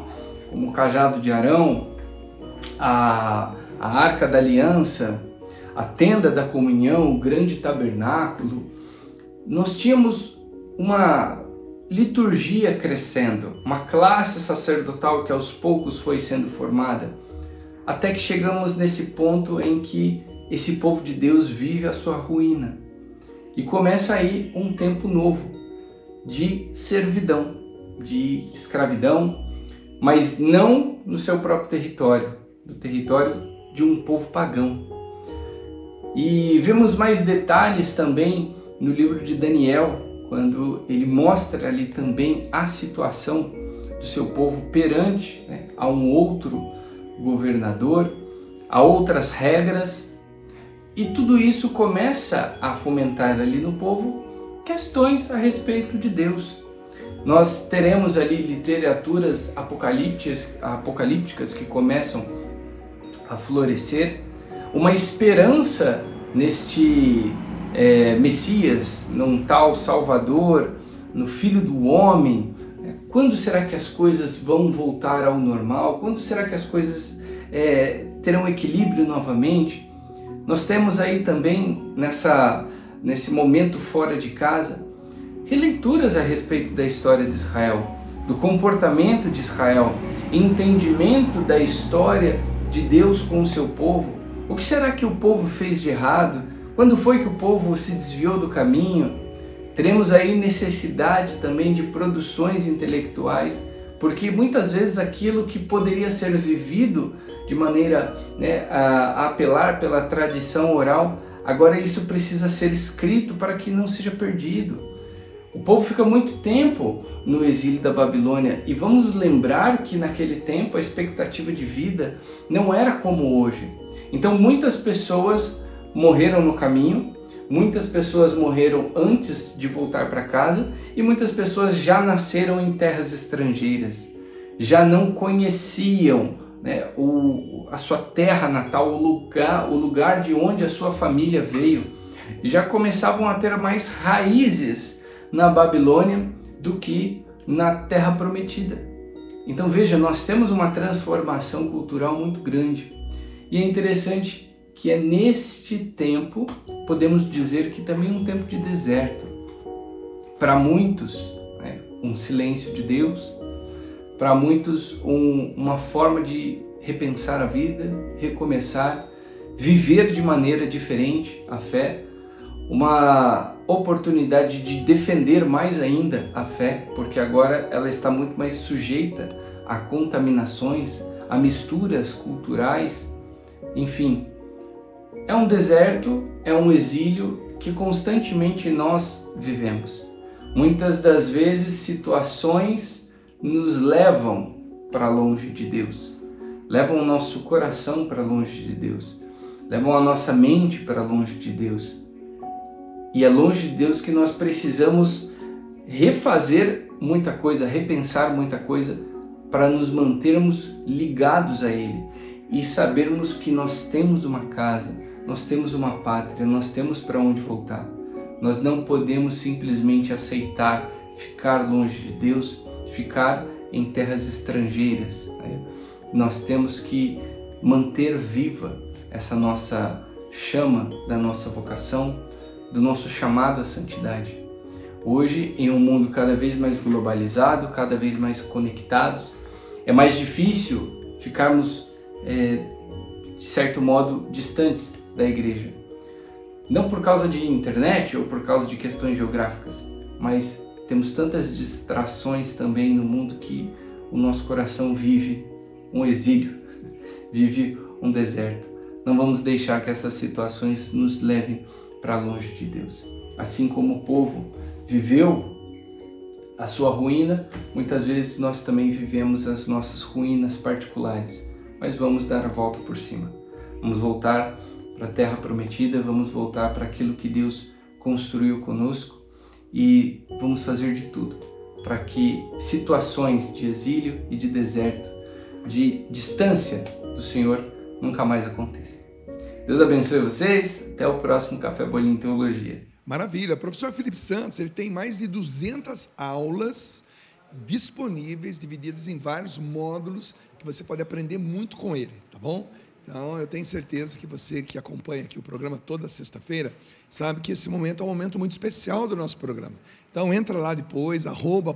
como o cajado de Arão, a arca da aliança, a tenda da comunhão, o grande tabernáculo. Nós tínhamos uma liturgia crescendo, uma classe sacerdotal que aos poucos foi sendo formada, até que chegamos nesse ponto em que esse povo de Deus vive a sua ruína. E começa aí um tempo novo de servidão, de escravidão, mas não no seu próprio território, no território de um povo pagão. E vemos mais detalhes também no livro de Daniel, quando ele mostra ali também a situação do seu povo perante a um outro governador, a outras regras, e tudo isso começa a fomentar ali no povo questões a respeito de Deus. Nós teremos ali literaturas apocalípticas que começam a florescer, uma esperança neste Messias, num tal Salvador, no Filho do Homem. Quando será que as coisas vão voltar ao normal? Quando será que as coisas terão equilíbrio novamente? Nós temos aí também, nesse momento fora de casa, releituras a respeito da história de Israel, do comportamento de Israel, entendimento da história de Deus com o seu povo. O que será que o povo fez de errado? Quando foi que o povo se desviou do caminho? Teremos aí necessidade também de produções intelectuais, porque muitas vezes aquilo que poderia ser vivido de maneira a apelar pela tradição oral, agora isso precisa ser escrito para que não seja perdido. O povo fica muito tempo no exílio da Babilônia, e vamos lembrar que naquele tempo a expectativa de vida não era como hoje. Então muitas pessoas morreram no caminho, muitas pessoas morreram antes de voltar para casa, e muitas pessoas já nasceram em terras estrangeiras, já não conheciam a sua terra natal, o lugar de onde a sua família veio, já começavam a ter mais raízes na Babilônia do que na Terra Prometida. Então veja, nós temos uma transformação cultural muito grande, e é interessante que é neste tempo, podemos dizer que também é um tempo de deserto. Para muitos, um silêncio de Deus, para muitos uma forma de repensar a vida, recomeçar, viver de maneira diferente a fé, uma oportunidade de defender mais ainda a fé, porque agora ela está muito mais sujeita a contaminações, a misturas culturais. enfim. É um deserto, é um exílio que constantemente nós vivemos. Muitas das vezes situações nos levam para longe de Deus, levam o nosso coração para longe de Deus, levam a nossa mente para longe de Deus. E é longe de Deus que nós precisamos refazer muita coisa, repensar muita coisa para nos mantermos ligados a Ele e sabermos que nós temos uma casa, nós temos uma pátria, nós temos para onde voltar. Nós não podemos simplesmente aceitar ficar longe de Deus, ficar em terras estrangeiras. Nós temos que manter viva essa nossa chama da nossa vocação, do nosso chamado à santidade. Hoje, em um mundo cada vez mais globalizado, cada vez mais conectados, é mais difícil ficarmos, de certo modo, distantes da igreja. Não por causa de internet ou por causa de questões geográficas, mas temos tantas distrações também no mundo que o nosso coração vive um exílio, vive um deserto. Não vamos deixar que essas situações nos levem para longe de Deus. Assim como o povo viveu a sua ruína, muitas vezes nós também vivemos as nossas ruínas particulares, mas vamos dar a volta por cima. Vamos voltar para a terra prometida, vamos voltar para aquilo que Deus construiu conosco e vamos fazer de tudo para que situações de exílio e de deserto, de distância do Senhor, nunca mais aconteçam. Deus abençoe vocês, até o próximo Café Bolinho Teologia. Maravilha. Professor Felipe Santos, ele tem mais de 200 aulas disponíveis, divididas em vários módulos, que você pode aprender muito com ele, tá bom? Então, eu tenho certeza que você que acompanha aqui o programa toda sexta-feira, sabe que esse momento é um momento muito especial do nosso programa. Então, entra lá depois,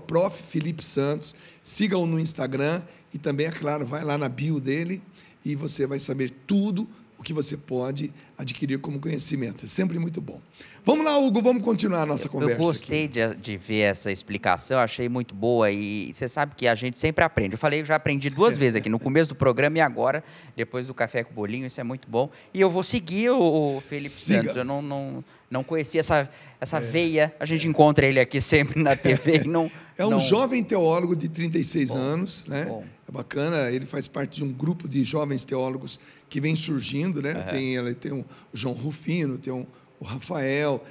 @Prof. Felipe Santos, siga-o no Instagram e também, é claro, vai lá na bio dele e você vai saber tudo o que você pode adquirir como conhecimento. É sempre muito bom. Vamos lá, Hugo, vamos continuar a nossa conversa. Eu gostei de ver essa explicação, achei muito boa e você sabe que a gente sempre aprende. Eu falei, eu já aprendi 2 vezes aqui, no começo do programa e agora, depois do Café com Bolinho, isso é muito bom. E eu vou seguir o Felipe Santos, eu não conhecia essa veia, a gente encontra ele aqui sempre na TV e não... É um jovem teólogo de 36 anos, né? Bom. É bacana, ele faz parte de um grupo de jovens teólogos que vem surgindo, né? Tem o João Rufino, tem o Rafael,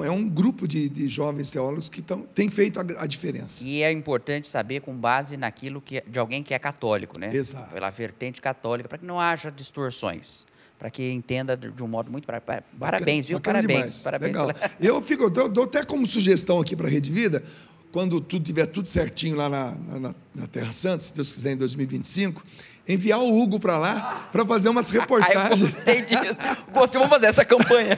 é um grupo de jovens teólogos que tem feito a diferença. E é importante saber com base naquilo de alguém que é católico, né? Exato. Pela vertente católica, para que não haja distorções, para que entenda de um modo muito... Parabéns, viu? Parabéns. Legal. Eu dou até como sugestão aqui para a Rede Vida, quando tiver tudo certinho lá na Terra Santa, se Deus quiser, em 2025, enviar o Hugo para lá para fazer umas reportagens. Eu gostei disso. Gostei, vamos fazer essa campanha.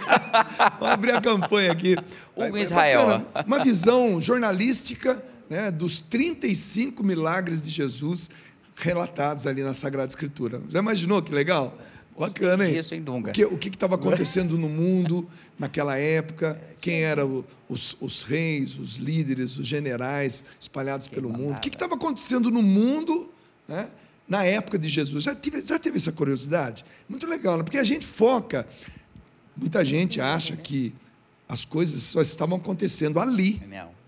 Vamos abrir a campanha aqui. Hugo Israel. Bacana, uma visão jornalística, né, dos 35 milagres de Jesus relatados ali na Sagrada Escritura. Já imaginou que legal? Bacana, hein? Isso, hein, Dunga? O que estava acontecendo no mundo naquela época, quem eram os reis, os líderes, os generais espalhados pelo mundo, o que estava acontecendo no mundo, né, na época de Jesus. Já teve essa curiosidade? Muito legal, né? Porque a gente foca, muita gente acha que as coisas só estavam acontecendo ali,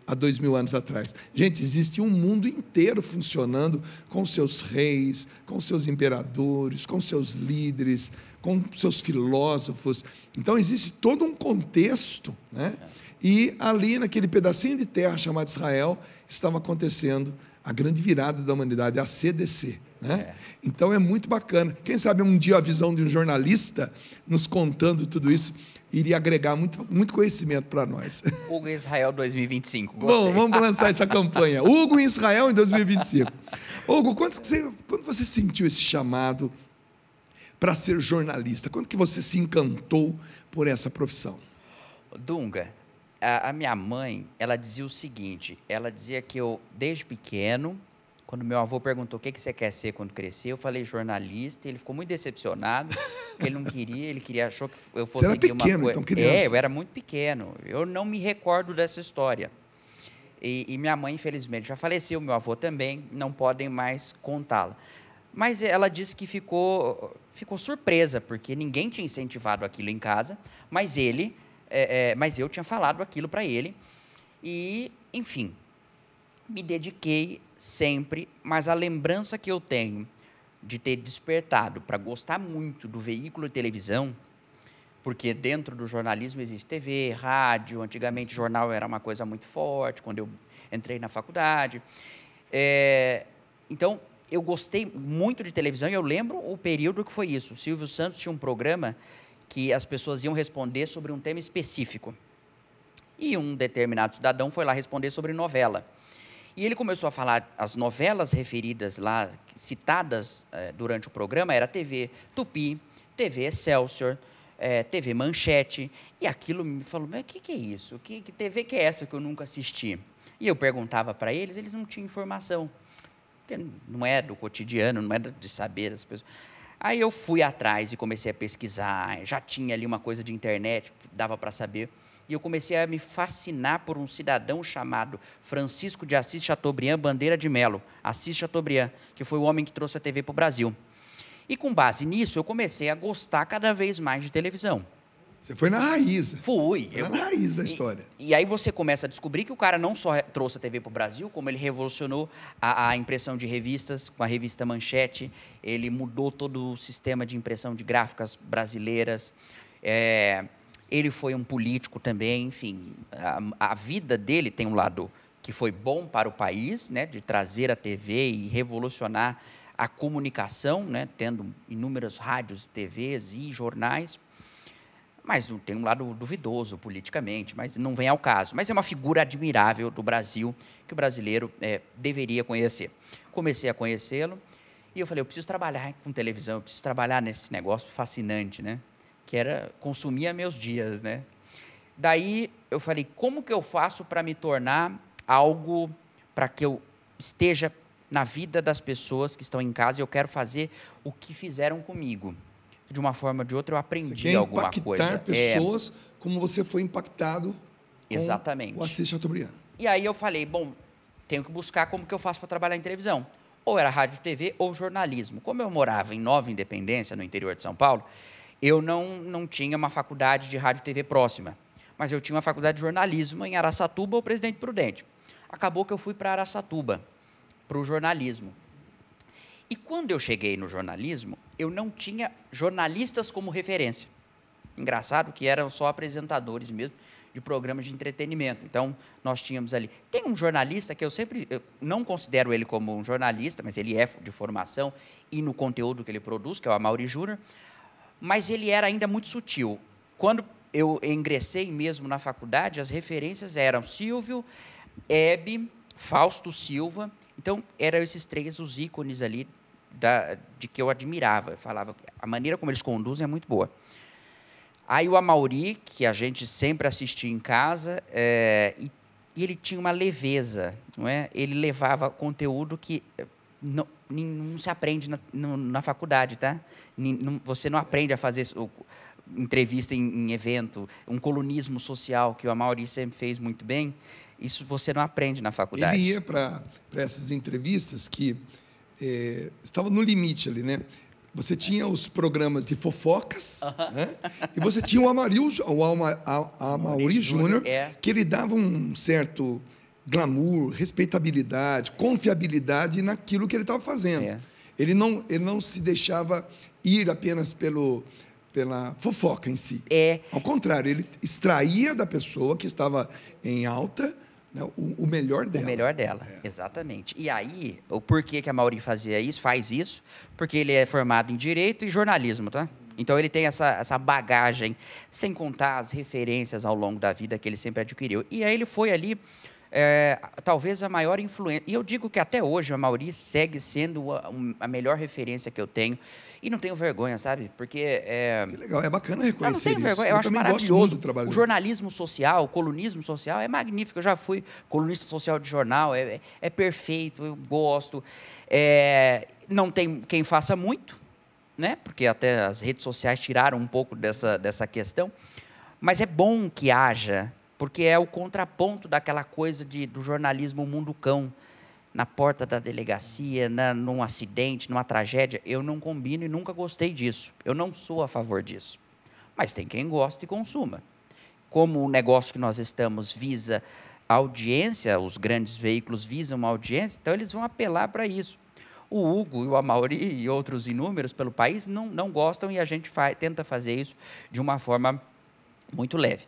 há 2000 anos atrás. Gente, existe um mundo inteiro funcionando com seus reis, com seus imperadores, com seus líderes, com seus filósofos. Então, existe todo um contexto, né? E ali, naquele pedacinho de terra chamado Israel, estava acontecendo a grande virada da humanidade, a CDC. Né? Então, é muito bacana. Quem sabe um dia a visão de um jornalista nos contando tudo isso iria agregar muito conhecimento para nós. Hugo em Israel 2025. Bom, vamos lançar essa campanha. Hugo em Israel em 2025. Hugo, quando você sentiu esse chamado para ser jornalista? Quando que você se encantou por essa profissão? Dunga, a minha mãe, ela dizia o seguinte, ela dizia que eu, desde pequeno, quando meu avô perguntou o que você quer ser quando crescer, eu falei jornalista, e ele ficou muito decepcionado, porque ele não queria, achou que eu fosse seguir uma coisa. Você era pequeno, então, criança? Eu era muito pequeno, eu não me recordo dessa história. E minha mãe, infelizmente, já faleceu, meu avô também, não podem mais contá-la. Mas ela disse que ficou surpresa, porque ninguém tinha incentivado aquilo em casa, mas eu tinha falado aquilo para ele. E, enfim, me dediquei sempre, mas a lembrança que eu tenho de ter despertado para gostar muito do veículo de televisão, porque dentro do jornalismo existe TV, rádio, antigamente jornal era uma coisa muito forte, quando eu entrei na faculdade. Então, eu gostei muito de televisão e eu lembro o período que foi isso. O Silvio Santos tinha um programa que as pessoas iam responder sobre um tema específico. E um determinado cidadão foi lá responder sobre novela. E ele começou a falar, as novelas referidas lá, citadas durante o programa, era TV Tupi, TV Excelsior, TV Manchete. E aquilo me falou, mas o que é isso? Que TV que é essa que eu nunca assisti? E eu perguntava para eles não tinham informação. Porque não é do cotidiano, não é de saber das pessoas. Aí eu fui atrás e comecei a pesquisar, já tinha ali uma coisa de internet, dava para saber. E eu comecei a me fascinar por um cidadão chamado Francisco de Assis Chateaubriand Bandeira de Melo, Assis Chateaubriand, que foi o homem que trouxe a TV para o Brasil. E com base nisso, eu comecei a gostar cada vez mais de televisão. Você foi na raiz. Fui. Na raiz da história. E aí você começa a descobrir que o cara não só trouxe a TV para o Brasil, como ele revolucionou a impressão de revistas, com a revista Manchete, ele mudou todo o sistema de impressão de gráficas brasileiras. Ele foi um político também, enfim. A vida dele tem um lado que foi bom para o país, né, de trazer a TV e revolucionar a comunicação, né, tendo inúmeras rádios, TVs e jornais. Mas tem um lado duvidoso politicamente, mas não vem ao caso. Mas é uma figura admirável do Brasil, que o brasileiro deveria conhecer. Comecei a conhecê-lo e eu falei, eu preciso trabalhar com televisão, eu preciso trabalhar nesse negócio fascinante, né? Que era consumir meus dias, né? Daí eu falei, como que eu faço para me tornar algo para que eu esteja na vida das pessoas que estão em casa e eu quero fazer o que fizeram comigo. De uma forma ou de outra, eu aprendi alguma coisa. Impactar pessoas como você foi impactado com o Assis Chateaubriand. E aí eu falei, bom, tenho que buscar como que eu faço para trabalhar em televisão. Ou era rádio, TV ou jornalismo. Como eu morava em Nova Independência, no interior de São Paulo, eu não tinha uma faculdade de rádio e TV próxima. Mas eu tinha uma faculdade de jornalismo em Araçatuba ou Presidente Prudente. Acabou que eu fui para Araçatuba, para o jornalismo. E quando eu cheguei no jornalismo, eu não tinha jornalistas como referência. Engraçado que eram só apresentadores mesmo de programas de entretenimento. Então, nós tínhamos ali... Tem um jornalista que eu não considero ele como um jornalista, mas ele é de formação e no conteúdo que ele produz, que é o Amaury Júnior, mas ele era ainda muito sutil. Quando eu ingressei mesmo na faculdade, as referências eram Silvio, Hebe, Fausto Silva. Então, eram esses três os ícones ali de que eu admirava. Eu falava, a maneira como eles conduzem é muito boa. Aí o Amaury, que a gente sempre assistia em casa, e ele tinha uma leveza, não é? Ele levava conteúdo que não se aprende na faculdade, tá? Você não aprende a fazer entrevista em evento, um colunismo social, que o Amaury sempre fez muito bem. Isso você não aprende na faculdade. Ele ia para essas entrevistas que estavam no limite ali, né? Você tinha os programas de fofocas, né? E você tinha o Amaury Júnior, que ele dava um certo glamour, respeitabilidade, confiabilidade naquilo que ele estava fazendo. Ele não se deixava ir apenas pela fofoca em si. Ao contrário, ele extraía da pessoa que estava em alta, né, o melhor dela. O melhor dela, exatamente. E aí, o porquê que a Amaury faz isso? Porque ele é formado em Direito e Jornalismo, tá? Então, ele tem essa bagagem, sem contar as referências ao longo da vida que ele sempre adquiriu. E aí, ele foi ali, talvez a maior influência. E eu digo que até hoje o Amaury segue sendo a melhor referência que eu tenho. E não tenho vergonha, sabe? Porque... Que legal, é bacana reconhecer isso. Não tenho vergonha, eu acho também maravilhoso. Gosto muito do trabalho o jornalismo social, o colunismo social é magnífico. Eu já fui colunista social de jornal, é perfeito, eu gosto. Não tem quem faça muito, né? Porque até as redes sociais tiraram um pouco dessa questão. Mas é bom que haja, porque é o contraponto daquela coisa do jornalismo mundo cão. na porta da delegacia, num acidente, numa tragédia. Eu não combino e nunca gostei disso. Eu não sou a favor disso. Mas tem quem gosta e consuma. Como o negócio que nós estamos visa audiência, os grandes veículos visam uma audiência, então eles vão apelar para isso. O Hugo e o Amaury e outros inúmeros pelo país não gostam e a gente tenta fazer isso de uma forma muito leve.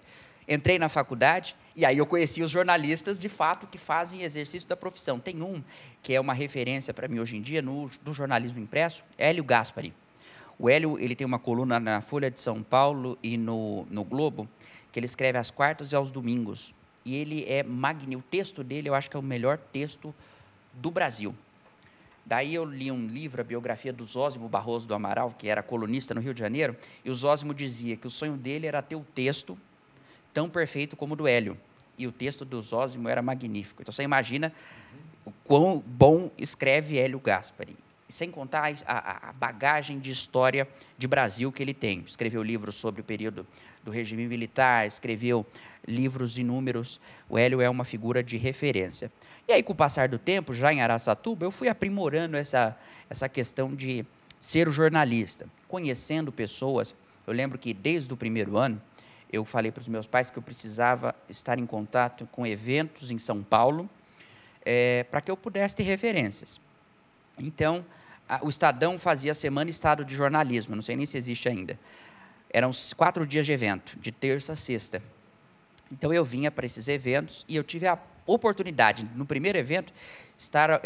Entrei na faculdade e aí eu conheci os jornalistas, de fato, que fazem exercício da profissão. Tem um que é uma referência para mim hoje em dia do jornalismo impresso, Hélio Gaspari. O Hélio, ele tem uma coluna na Folha de São Paulo e no Globo, que ele escreve às quartas e aos domingos. E ele é magnífico. O texto dele, eu acho que é o melhor texto do Brasil. Daí eu li um livro, a biografia do Zósimo Barroso do Amaral, que era colunista no Rio de Janeiro, e o Zósimo dizia que o sonho dele era ter o texto tão perfeito como o do Hélio. E o texto do Zósimo era magnífico. Então, você imagina o quão bom escreve Hélio Gaspari. Sem contar a bagagem de história de Brasil que ele tem. Escreveu livros sobre o período do regime militar, escreveu livros inúmeros. O Hélio é uma figura de referência. E aí, com o passar do tempo, já em Araçatuba, eu fui aprimorando essa questão de ser o jornalista, conhecendo pessoas. Eu lembro que, desde o primeiro ano, eu falei para os meus pais que eu precisava estar em contato com eventos em São Paulo, para que eu pudesse ter referências. Então, o Estadão fazia a Semana Estado de Jornalismo, não sei nem se existe ainda. Eram 4 dias de evento, de terça a sexta. Então, eu vinha para esses eventos e eu tive a oportunidade, no primeiro evento, estar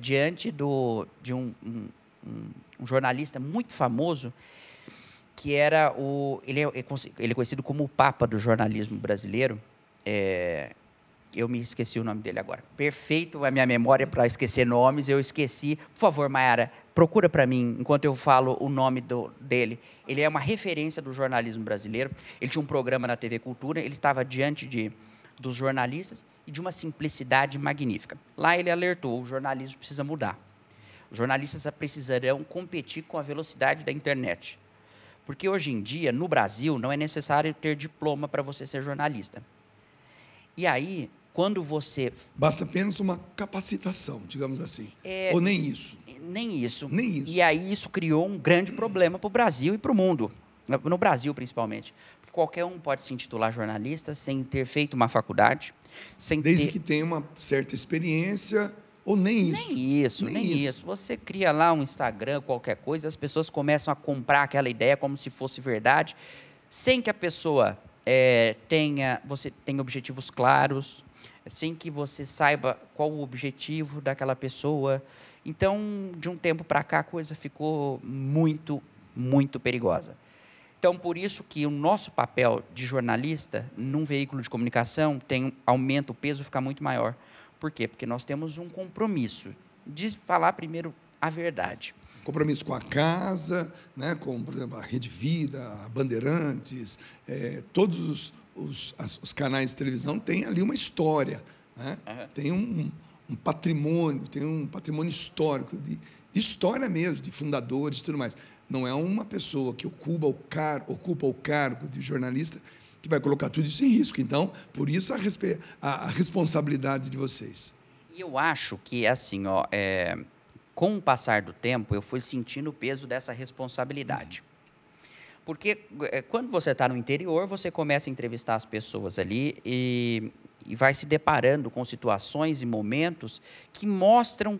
diante de um jornalista muito famoso, que era ele é conhecido como o Papa do jornalismo brasileiro. Eu me esqueci o nome dele agora. Perfeito a minha memória para esquecer nomes, eu esqueci. Por favor, Mayara, procura para mim, enquanto eu falo o nome dele. Ele é uma referência do jornalismo brasileiro. Ele tinha um programa na TV Cultura, ele estava diante dos jornalistas e de uma simplicidade magnífica. Lá ele alertou, o jornalismo precisa mudar. Os jornalistas precisarão competir com a velocidade da internet. Porque hoje em dia, no Brasil, não é necessário ter diploma para você ser jornalista. E aí, quando você... Basta apenas uma capacitação, digamos assim. Ou nem isso? Nem isso. Nem isso. E aí isso criou um grande problema para o Brasil e para o mundo. No Brasil, principalmente. Porque qualquer um pode se intitular jornalista sem ter feito uma faculdade. Desde que tenha uma certa experiência, ou nem isso. Nem isso. Você cria lá um Instagram, qualquer coisa, as pessoas começam a comprar aquela ideia como se fosse verdade, sem que a pessoa... você tenha objetivos claros, sem que você saiba qual o objetivo daquela pessoa. Então, de um tempo para cá, a coisa ficou muito, muito perigosa. Então, por isso que o nosso papel de jornalista, num veículo de comunicação, aumenta o peso, fica muito maior. Por quê? Porque nós temos um compromisso de falar primeiro a verdade. Compromisso com a casa, né, com, por exemplo, a Rede Vida, a Bandeirantes, todos os canais de televisão têm ali uma história, né? Tem um patrimônio histórico, de história mesmo, de fundadores e tudo mais. Não é uma pessoa que ocupa o cargo de jornalista que vai colocar tudo isso em risco. Então, por isso a responsabilidade de vocês. E eu acho que, assim, com o passar do tempo, eu fui sentindo o peso dessa responsabilidade. Porque quando você está no interior, você começa a entrevistar as pessoas ali e vai se deparando com situações e momentos que mostram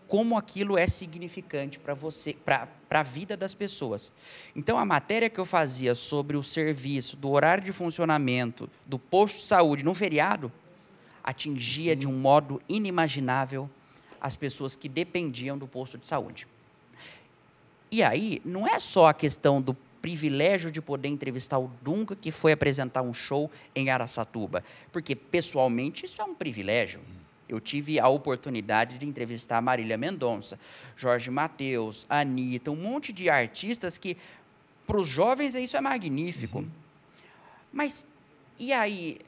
como aquilo é significante para você, para a vida das pessoas. Então, a matéria que eu fazia sobre o serviço, do horário de funcionamento, do posto de saúde no feriado, atingia de um modo inimaginável as pessoas que dependiam do posto de saúde. E aí, não é só a questão do privilégio de poder entrevistar o Dunga, que foi apresentar um show em Araçatuba, porque, pessoalmente, isso é um privilégio. Eu tive a oportunidade de entrevistar a Marília Mendonça, Jorge Mateus, Anitta, um monte de artistas que, para os jovens, isso é magnífico. Mas, e aí,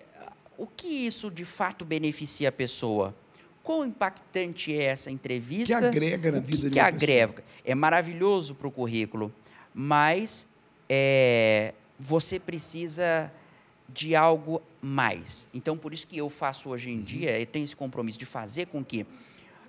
o que isso, de fato, beneficia a pessoa? Quão impactante é essa entrevista? Que agrega na vida de uma agrega? É maravilhoso para o currículo, mas você precisa de algo mais. Então, por isso que eu faço hoje em dia, eu tenho esse compromisso de fazer com que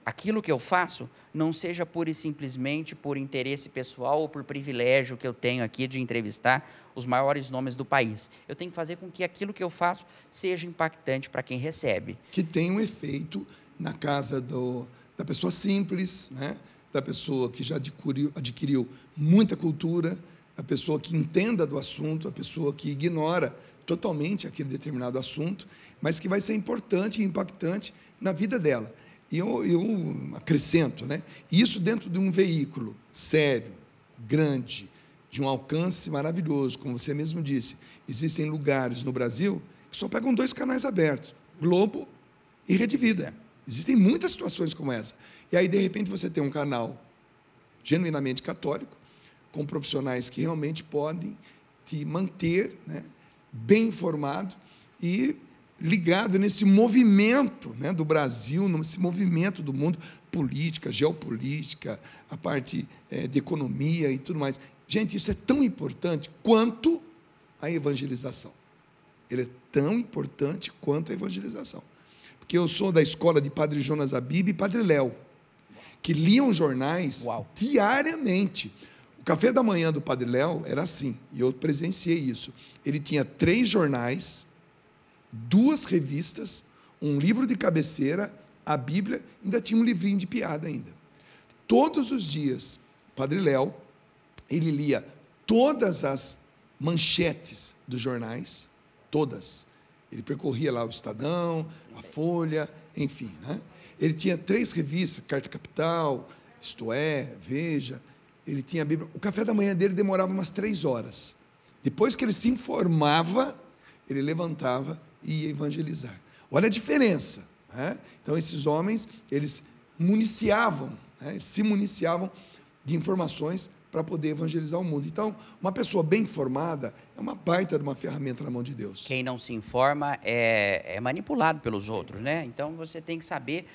aquilo que eu faço não seja pura e simplesmente por interesse pessoal ou por privilégio que eu tenho aqui de entrevistar os maiores nomes do país. Eu tenho que fazer com que aquilo que eu faço seja impactante para quem recebe. Que tem um efeito na casa da pessoa simples, né? Da pessoa que já adquiriu muita cultura, a pessoa que entenda do assunto, a pessoa que ignora totalmente aquele determinado assunto, mas que vai ser importante e impactante na vida dela. E eu acrescento, né? Isso dentro de um veículo sério, grande, de um alcance maravilhoso, como você mesmo disse. Existem lugares no Brasil que só pegam 2 canais abertos, Globo e Rede Vida. Existem muitas situações como essa. E aí, de repente, você tem um canal genuinamente católico, com profissionais que realmente podem te manter, né, bem informado e ligado nesse movimento, né, do Brasil, nesse movimento do mundo, política, geopolítica, a parte de economia e tudo mais. Gente, isso é tão importante quanto a evangelização. Ele é tão importante quanto a evangelização. Porque eu sou da escola de Padre Jonas Abib e Padre Léo, que liam jornais diariamente. O café da manhã do Padre Léo era assim, e eu presenciei isso. Ele tinha 3 jornais, 2 revistas, um livro de cabeceira, a Bíblia, ainda tinha um livrinho de piada ainda. Todos os dias, Padre Léo, ele lia todas as manchetes dos jornais, todas. Ele percorria lá o Estadão, a Folha, enfim, né? Ele tinha 3 revistas, Carta Capital, Isto É, Veja. Ele tinha a Bíblia. O café da manhã dele demorava umas 3 horas. Depois que ele se informava, ele levantava e ia evangelizar. Olha a diferença, né? Então, esses homens, eles municiavam, né? Eles se municiavam de informações para poder evangelizar o mundo. Então, uma pessoa bem informada é uma baita de uma ferramenta na mão de Deus. Quem não se informa é manipulado pelos outros, né? Então, você tem que saber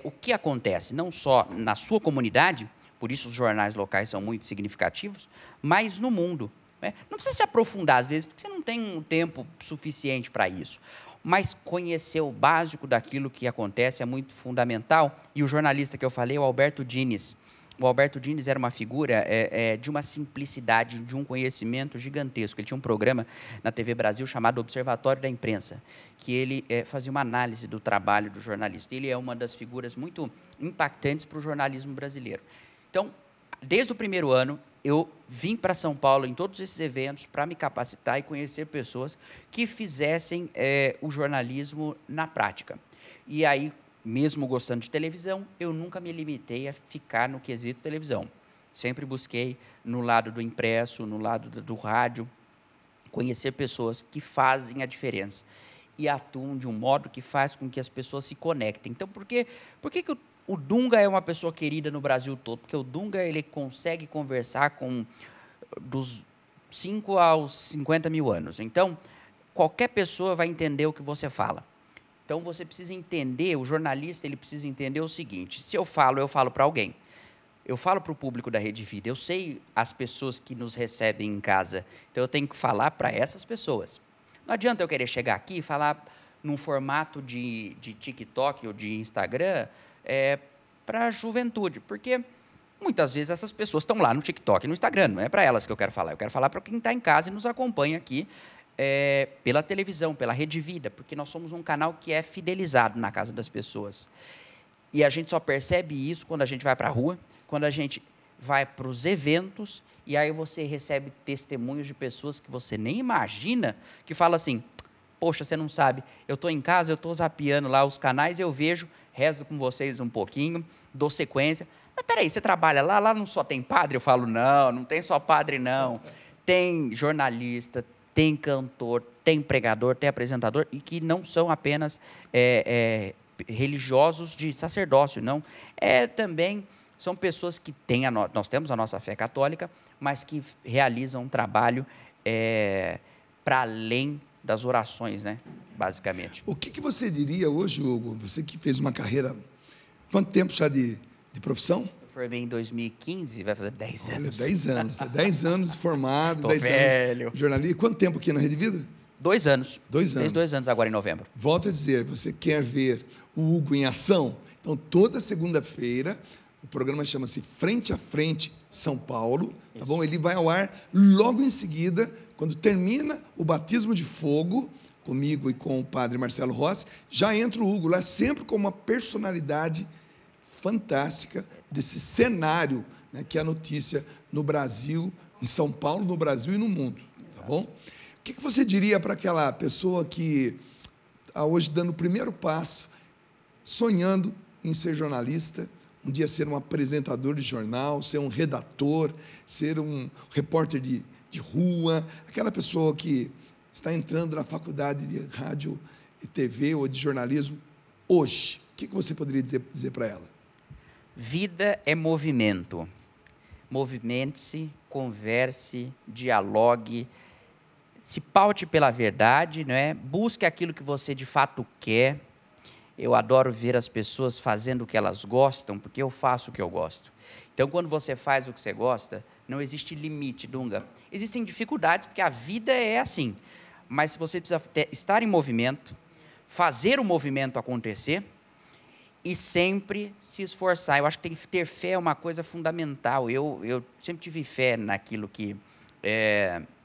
o que acontece, não só na sua comunidade, por isso os jornais locais são muito significativos, mas no mundo, né? Não precisa se aprofundar, às vezes, porque você não tem um tempo suficiente para isso. Mas conhecer o básico daquilo que acontece é muito fundamental. E o jornalista que eu falei, o Alberto Dines. O Alberto Dines era uma figura de uma simplicidade, de um conhecimento gigantesco. Ele tinha um programa na TV Brasil chamado Observatório da Imprensa, que ele fazia uma análise do trabalho do jornalista. Ele é uma das figuras muito impactantes para o jornalismo brasileiro. Então, desde o primeiro ano, eu vim para São Paulo em todos esses eventos para me capacitar e conhecer pessoas que fizessem o jornalismo na prática. E aí, mesmo gostando de televisão, eu nunca me limitei a ficar no quesito televisão. Sempre busquei no lado do impresso, no lado do rádio, conhecer pessoas que fazem a diferença e atuam de um modo que faz com que as pessoas se conectem. Então, por que o Dunga é uma pessoa querida no Brasil todo? Porque o Dunga ele consegue conversar com dos 5 aos 50 mil anos. Então, qualquer pessoa vai entender o que você fala. Então, você precisa entender, o jornalista ele precisa entender o seguinte: se eu falo para alguém. Eu falo para o público da Rede Vida, eu sei as pessoas que nos recebem em casa, então eu tenho que falar para essas pessoas. Não adianta eu querer chegar aqui e falar num formato de TikTok ou de Instagram para a juventude, porque muitas vezes essas pessoas estão lá no TikTok e no Instagram, não é para elas que eu quero falar para quem está em casa e nos acompanha aqui, pela televisão, pela Rede Vida, porque nós somos um canal que é fidelizado na casa das pessoas. E a gente só percebe isso quando a gente vai para a rua, quando a gente vai para os eventos, e aí você recebe testemunhos de pessoas que você nem imagina, que falam assim: poxa, você não sabe, eu estou em casa, eu estou zapeando lá os canais, eu vejo, rezo com vocês um pouquinho, dou sequência. Mas peraí, você trabalha lá? Lá não só tem padre? Eu falo: não tem só padre, não. Tem jornalista, tem cantor, tem pregador, tem apresentador, e que não são apenas religiosos de sacerdócio, não. Também são pessoas que têm nós temos a nossa fé católica, mas que realizam um trabalho para além das orações, né? Basicamente. O que você diria hoje, Hugo, você que fez uma carreira, quanto tempo já de profissão? Eu formei em 2015, vai fazer 10 anos. Olha, 10 anos, 10 anos formado, Tô 10 velho. anos jornalista. E quanto tempo aqui na Rede Vida? 2 anos. 2 anos. Fez 2 anos agora em novembro. Volto a dizer, você quer ver o Hugo em ação? Então, toda segunda-feira, o programa chama-se Frente a Frente São Paulo, tá bom? Ele vai ao ar logo em seguida, quando termina o batismo de fogo, comigo e com o padre Marcelo Rossi, já entra o Hugo lá, sempre com uma personalidade fantástica desse cenário, né, que é a notícia no Brasil, em São Paulo, no Brasil e no mundo, tá bom? O que você diria para aquela pessoa que está hoje dando o primeiro passo, sonhando em ser jornalista, um dia ser um apresentador de jornal, ser um redator, ser um repórter de rua, aquela pessoa que está entrando na faculdade de rádio e TV ou de jornalismo hoje? O que você poderia dizer para ela? Vida é movimento. Movimente-se, converse, dialogue, se paute pela verdade, não é? Busque aquilo que você de fato quer. Eu adoro ver as pessoas fazendo o que elas gostam, porque eu faço o que eu gosto. Então, quando você faz o que você gosta, não existe limite, Dunga. Existem dificuldades, porque a vida é assim. Mas se você precisa estar em movimento, fazer o movimento acontecer e sempre se esforçar. Eu acho que ter fé é uma coisa fundamental. Eu sempre tive fé naquilo que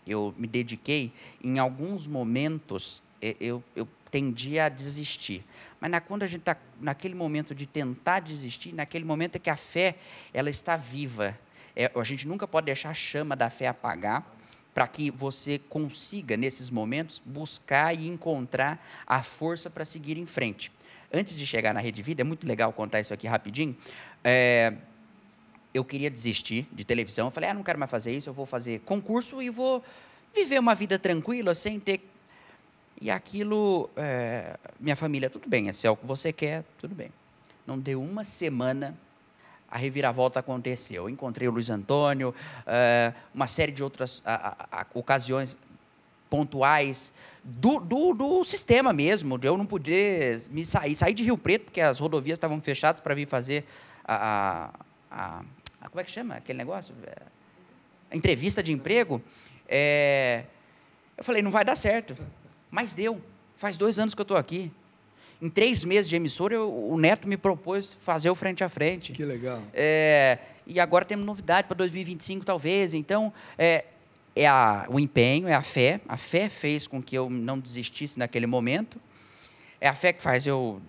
eu me dediquei. Em alguns momentos, eu tendia a desistir. Mas quando a gente está naquele momento de tentar desistir, naquele momento é que a fé ela está viva. A gente nunca pode deixar a chama da fé apagar, para que você consiga, nesses momentos, buscar e encontrar a força para seguir em frente. Antes de chegar na Rede Vida, é muito legal contar isso aqui rapidinho, eu queria desistir de televisão, eu falei, não quero mais fazer isso, eu vou fazer concurso e vou viver uma vida tranquila, sem ter... E aquilo, minha família, tudo bem, se é o que você quer, tudo bem. Não deu uma semana, a reviravolta aconteceu. Eu encontrei o Luiz Antônio, uma série de outras ocasiões pontuais do sistema mesmo, de eu não poder sair de Rio Preto, porque as rodovias estavam fechadas para vir fazer como é que chama aquele negócio? A entrevista de emprego. Eu falei, não vai dar certo. Mas deu. Faz 2 anos que eu estou aqui. Em 3 meses de emissora, o Neto me propôs fazer o Frente a Frente. Que legal. E agora temos novidade para 2025, talvez. Então, o empenho, é a fé. A fé fez com que eu não desistisse naquele momento. É a fé que faz eu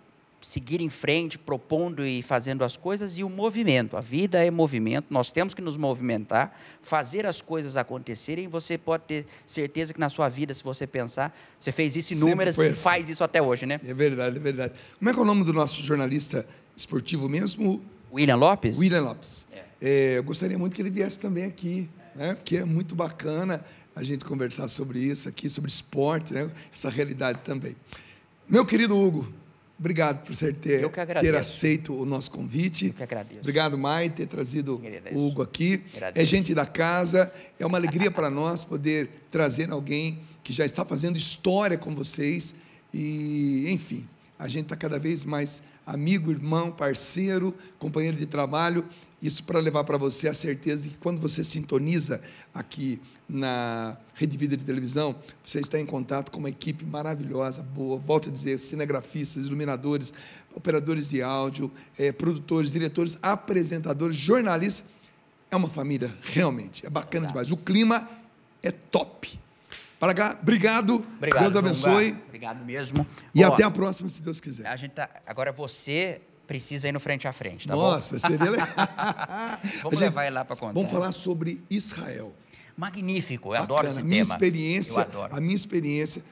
seguir em frente, propondo e fazendo as coisas, e o movimento. A vida é movimento, nós temos que nos movimentar, fazer as coisas acontecerem. Você pode ter certeza que na sua vida, se você pensar, você fez isso inúmeras e faz isso até hoje, né? É verdade, é verdade. Como é que é o nome do nosso jornalista esportivo mesmo? William Lopes? William Lopes. Eu gostaria muito que ele viesse também aqui, né? Porque é muito bacana a gente conversar sobre isso aqui, sobre esporte, né? Essa realidade também. Meu querido Hugo, obrigado por ter aceito o nosso convite. Eu que agradeço. Obrigado, Mai, ter trazido o Hugo aqui. É gente da casa, é uma alegria para nós poder trazer alguém que já está fazendo história com vocês. E, enfim, a gente está cada vez mais amigo, irmão, parceiro, companheiro de trabalho. Isso para levar para você a certeza de que quando você sintoniza aqui na Rede Vida de Televisão, você está em contato com uma equipe maravilhosa, boa, volto a dizer, cinegrafistas, iluminadores, operadores de áudio, produtores, diretores, apresentadores, jornalistas. É uma família, realmente, é bacana demais. O clima é top. Obrigado, Deus abençoe. Obrigado mesmo. E até a próxima, se Deus quiser. Agora você precisa ir no Frente a Frente, tá Nossa, bom? Seria legal. Vamos levar ele lá para contar. Vamos falar sobre Israel. Magnífico, eu adoro esse tema. A minha experiência,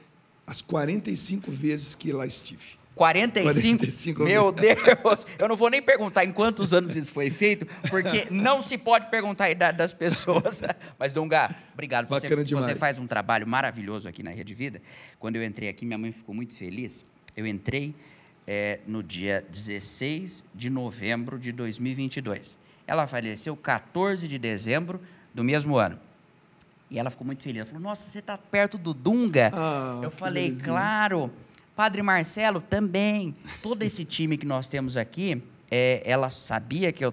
as 45 vezes que lá estive. 45? Meu Deus! Eu não vou nem perguntar em quantos anos isso foi feito, porque não se pode perguntar a idade das pessoas. Mas, Dunga, obrigado. Você faz um trabalho maravilhoso aqui na Rede Vida. Quando eu entrei aqui, minha mãe ficou muito feliz. Eu entrei no dia 16 de novembro de 2022. Ela faleceu 14 de dezembro do mesmo ano. E ela ficou muito feliz. Ela falou, nossa, você está perto do Dunga? Eu falei, claro. Padre Marcelo também. Todo esse time que nós temos aqui, ela sabe que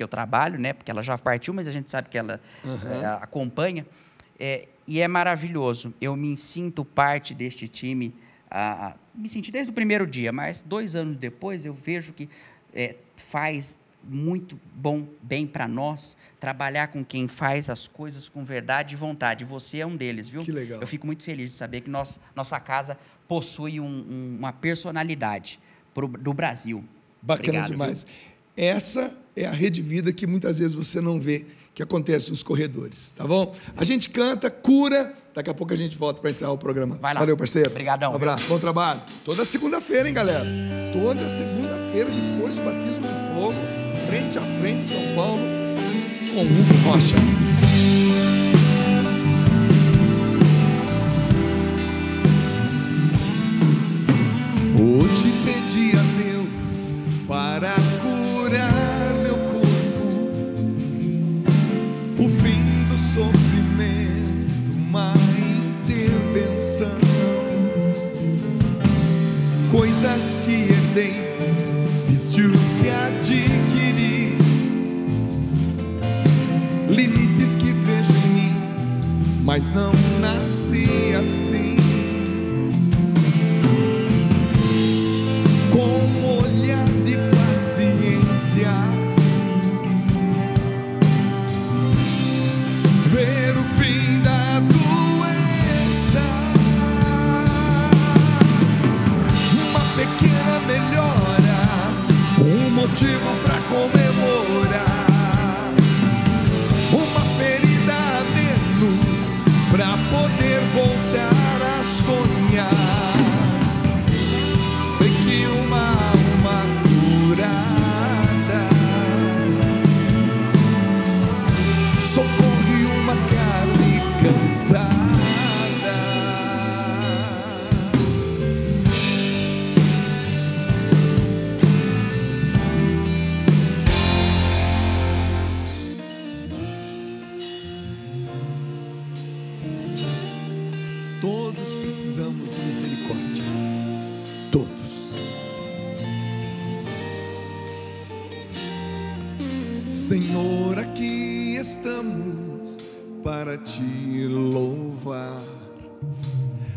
eu trabalho, né? Porque ela já partiu, mas a gente sabe que ela acompanha. E é maravilhoso. Eu me sinto parte deste time. Me senti desde o primeiro dia, mas 2 anos depois eu vejo que faz muito bem para nós trabalhar com quem faz as coisas com verdade e vontade. Você é um deles, viu? Que legal. Eu fico muito feliz de saber que nossa casa possui uma personalidade do Brasil. Bacana. Obrigado, demais. Viu? Essa é a Rede Vida que muitas vezes você não vê que acontece nos corredores, tá bom? A gente canta, cura, daqui a pouco a gente volta para encerrar o programa. Vai lá. Valeu, parceiro. Obrigadão. Um abraço, bom trabalho. Toda segunda-feira, hein, galera? Toda segunda-feira, depois do batismo de fogo, frente a frente, São Paulo, com Hugo Rocha. Hoje pedi a Deus para curar meu corpo, o fim do sofrimento, uma intervenção, coisas que herdei, vícios que adquiri, limites que vejo em mim, mas não nasci assim. Ver o fim da doença, uma pequena melhora, um motivo para comemorar, uma ferida a menos para poder voltar a sonhar. Sei que uma alma curada socorre uma carne cansada. Todos precisamos de misericórdia. Todos. Senhor, aqui estamos para te louvar.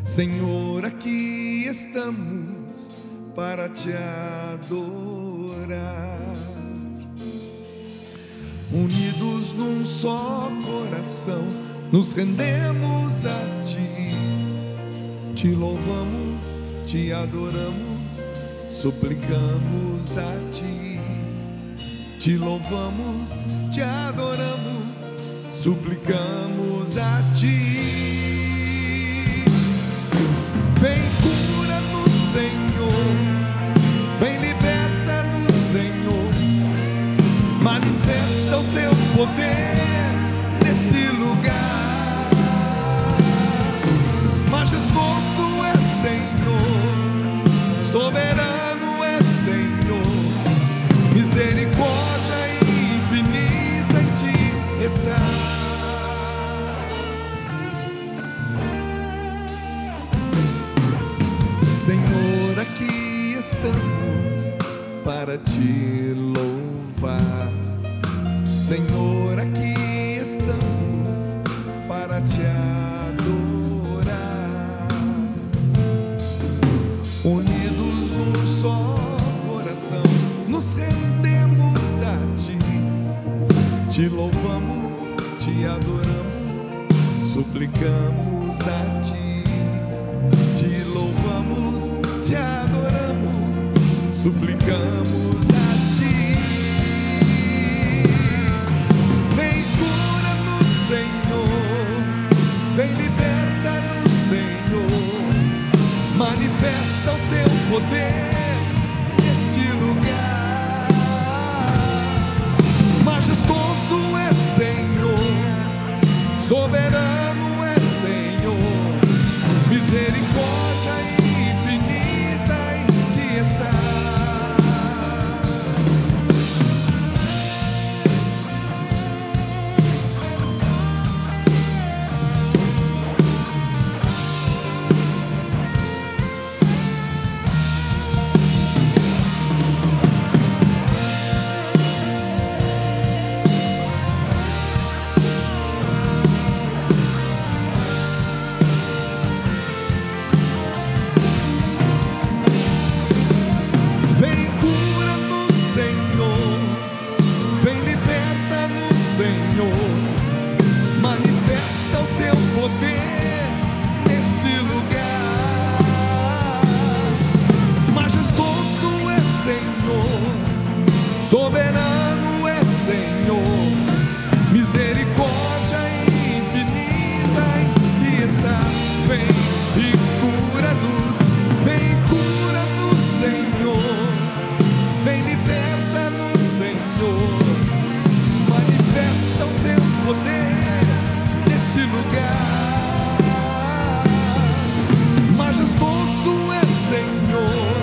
Senhor, aqui estamos para te adorar. Unidos num só coração, nos rendemos a ti. Te louvamos, te adoramos, suplicamos a ti. Te louvamos, te adoramos, suplicamos a ti. Vem, cura-nos, Senhor, vem, liberta-nos, Senhor, manifesta o teu poder neste lugar. Majestoso é Senhor, soberano é Senhor, misericórdia infinita em ti está. Senhor, aqui estamos para te louvar. Senhor, aqui estamos para te adorar. Unidos num só coração, nos rendemos a ti. Te louvamos, te adoramos, suplicamos a ti. Te louvamos, te adoramos, suplicamos a ti. Vem, cura-nos, Senhor, vem, liberta-nos, Senhor, manifesta o teu poder neste lugar. Majestoso é Senhor, soberano é Senhor, misericórdia infinita em ti está. Senhor. Manifesta o teu poder neste lugar. Majestoso é Senhor, soberano é Senhor. Misericórdia infinita em ti está. Vem e cura-nos, vem e cura-nos, Senhor. Vem, liberta-nos, Senhor. Manifesta o teu poder neste lugar. Majestoso é Senhor,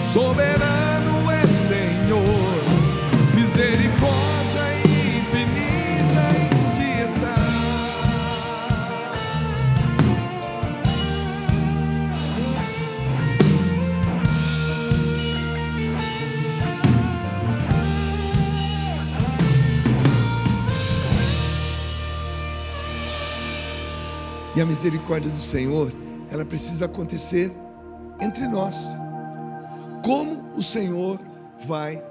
soberano é Senhor. Misericórdia infinita em ti está. E a misericórdia do Senhor, ela precisa acontecer entre nós. Como o Senhor vai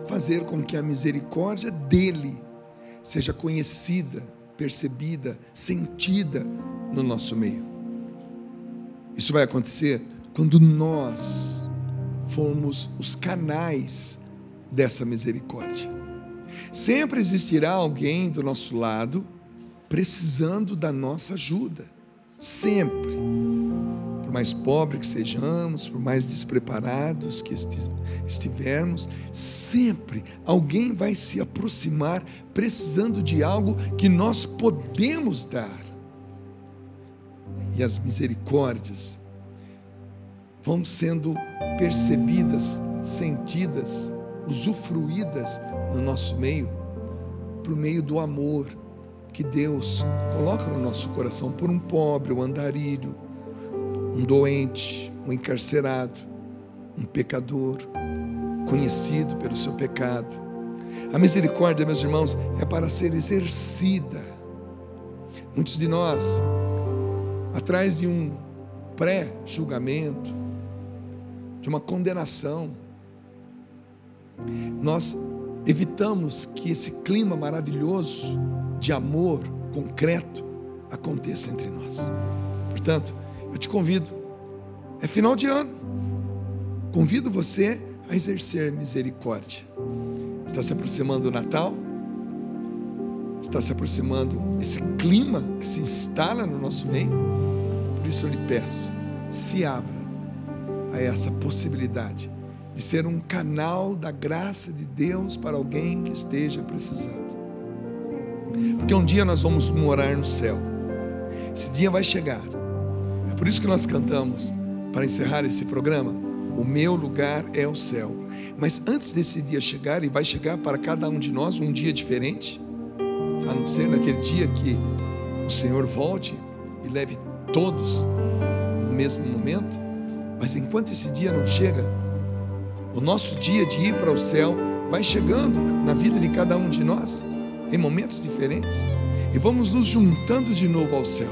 fazer com que a misericórdia dele seja conhecida, percebida, sentida no nosso meio? Isso vai acontecer quando nós formos os canais dessa misericórdia. Sempre existirá alguém do nosso lado precisando da nossa ajuda. Sempre. Por mais pobre que sejamos, por mais despreparados que estivermos, sempre alguém vai se aproximar precisando de algo que nós podemos dar. E as misericórdias vão sendo percebidas, sentidas, usufruídas no nosso meio, por meio do amor que Deus coloca no nosso coração por um pobre, um andarilho, um doente, um encarcerado, um pecador, conhecido pelo seu pecado. A misericórdia, meus irmãos, é para ser exercida. Muitos de nós, atrás de um pré-julgamento, de uma condenação, nós evitamos que esse clima maravilhoso de amor concreto aconteça entre nós. Portanto, eu te convido, é final de ano, convido você a exercer misericórdia. Está se aproximando o Natal, está se aproximando esse clima que se instala no nosso meio. Por isso eu lhe peço, se abra a essa possibilidade de ser um canal da graça de Deus para alguém que esteja precisando. Porque um dia nós vamos morar no céu. Esse dia vai chegar. É por isso que nós cantamos, para encerrar esse programa, o meu lugar é o céu. Mas antes desse dia chegar, e vai chegar para cada um de nós um dia diferente, a não ser naquele dia que o Senhor volte e leve todos no mesmo momento. Mas enquanto esse dia não chega, o nosso dia de ir para o céu vai chegando na vida de cada um de nós, em momentos diferentes, e vamos nos juntando de novo ao céu.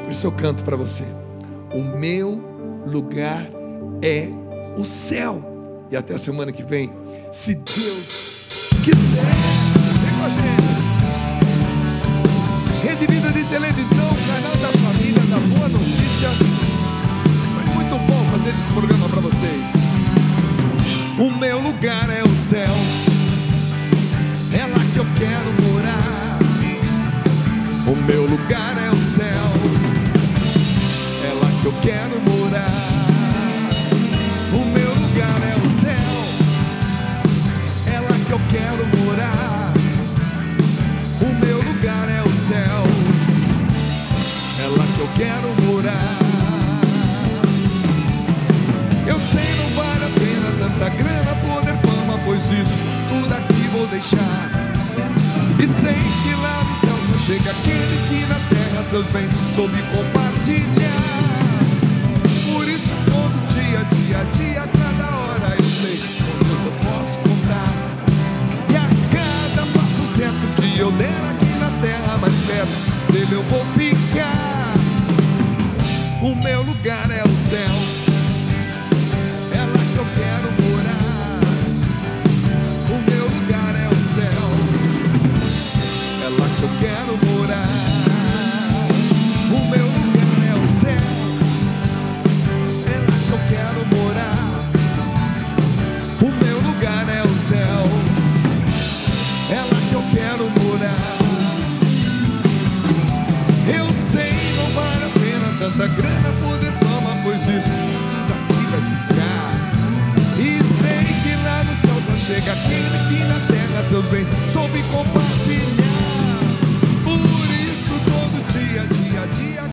Por isso eu canto para você: o meu lugar é o céu. E até a semana que vem, se Deus quiser. Vem com a gente. Rede Vida de Televisão, canal da família, da Boa Notícia. Foi muito bom fazer esse programa para vocês. O meu lugar é o céu, é lá que eu quero morar. O meu lugar é o céu, é lá que eu quero morar. O meu lugar é o céu, é lá que eu quero morar. O meu lugar é o céu, é lá que eu quero morar. Eu sei, não vale a pena tanta grana, poder, fama, pois isso tudo aqui vou deixar. E sei que lá nos céus só chega aquele que na terra seus bens soube compartilhar. Por isso todo dia, dia a dia, cada hora eu sei com Deus eu posso contar. E a cada passo certo que eu der aqui na terra, mais perto dele eu vou ficar. O meu lugar é o céu, é lá que eu quero morar. O meu lugar é o céu, nada, grana, poder, fama, pois isso tudo aqui vai ficar. E sei que lá no céu só chega aquele que na terra seus bens soube compartilhar.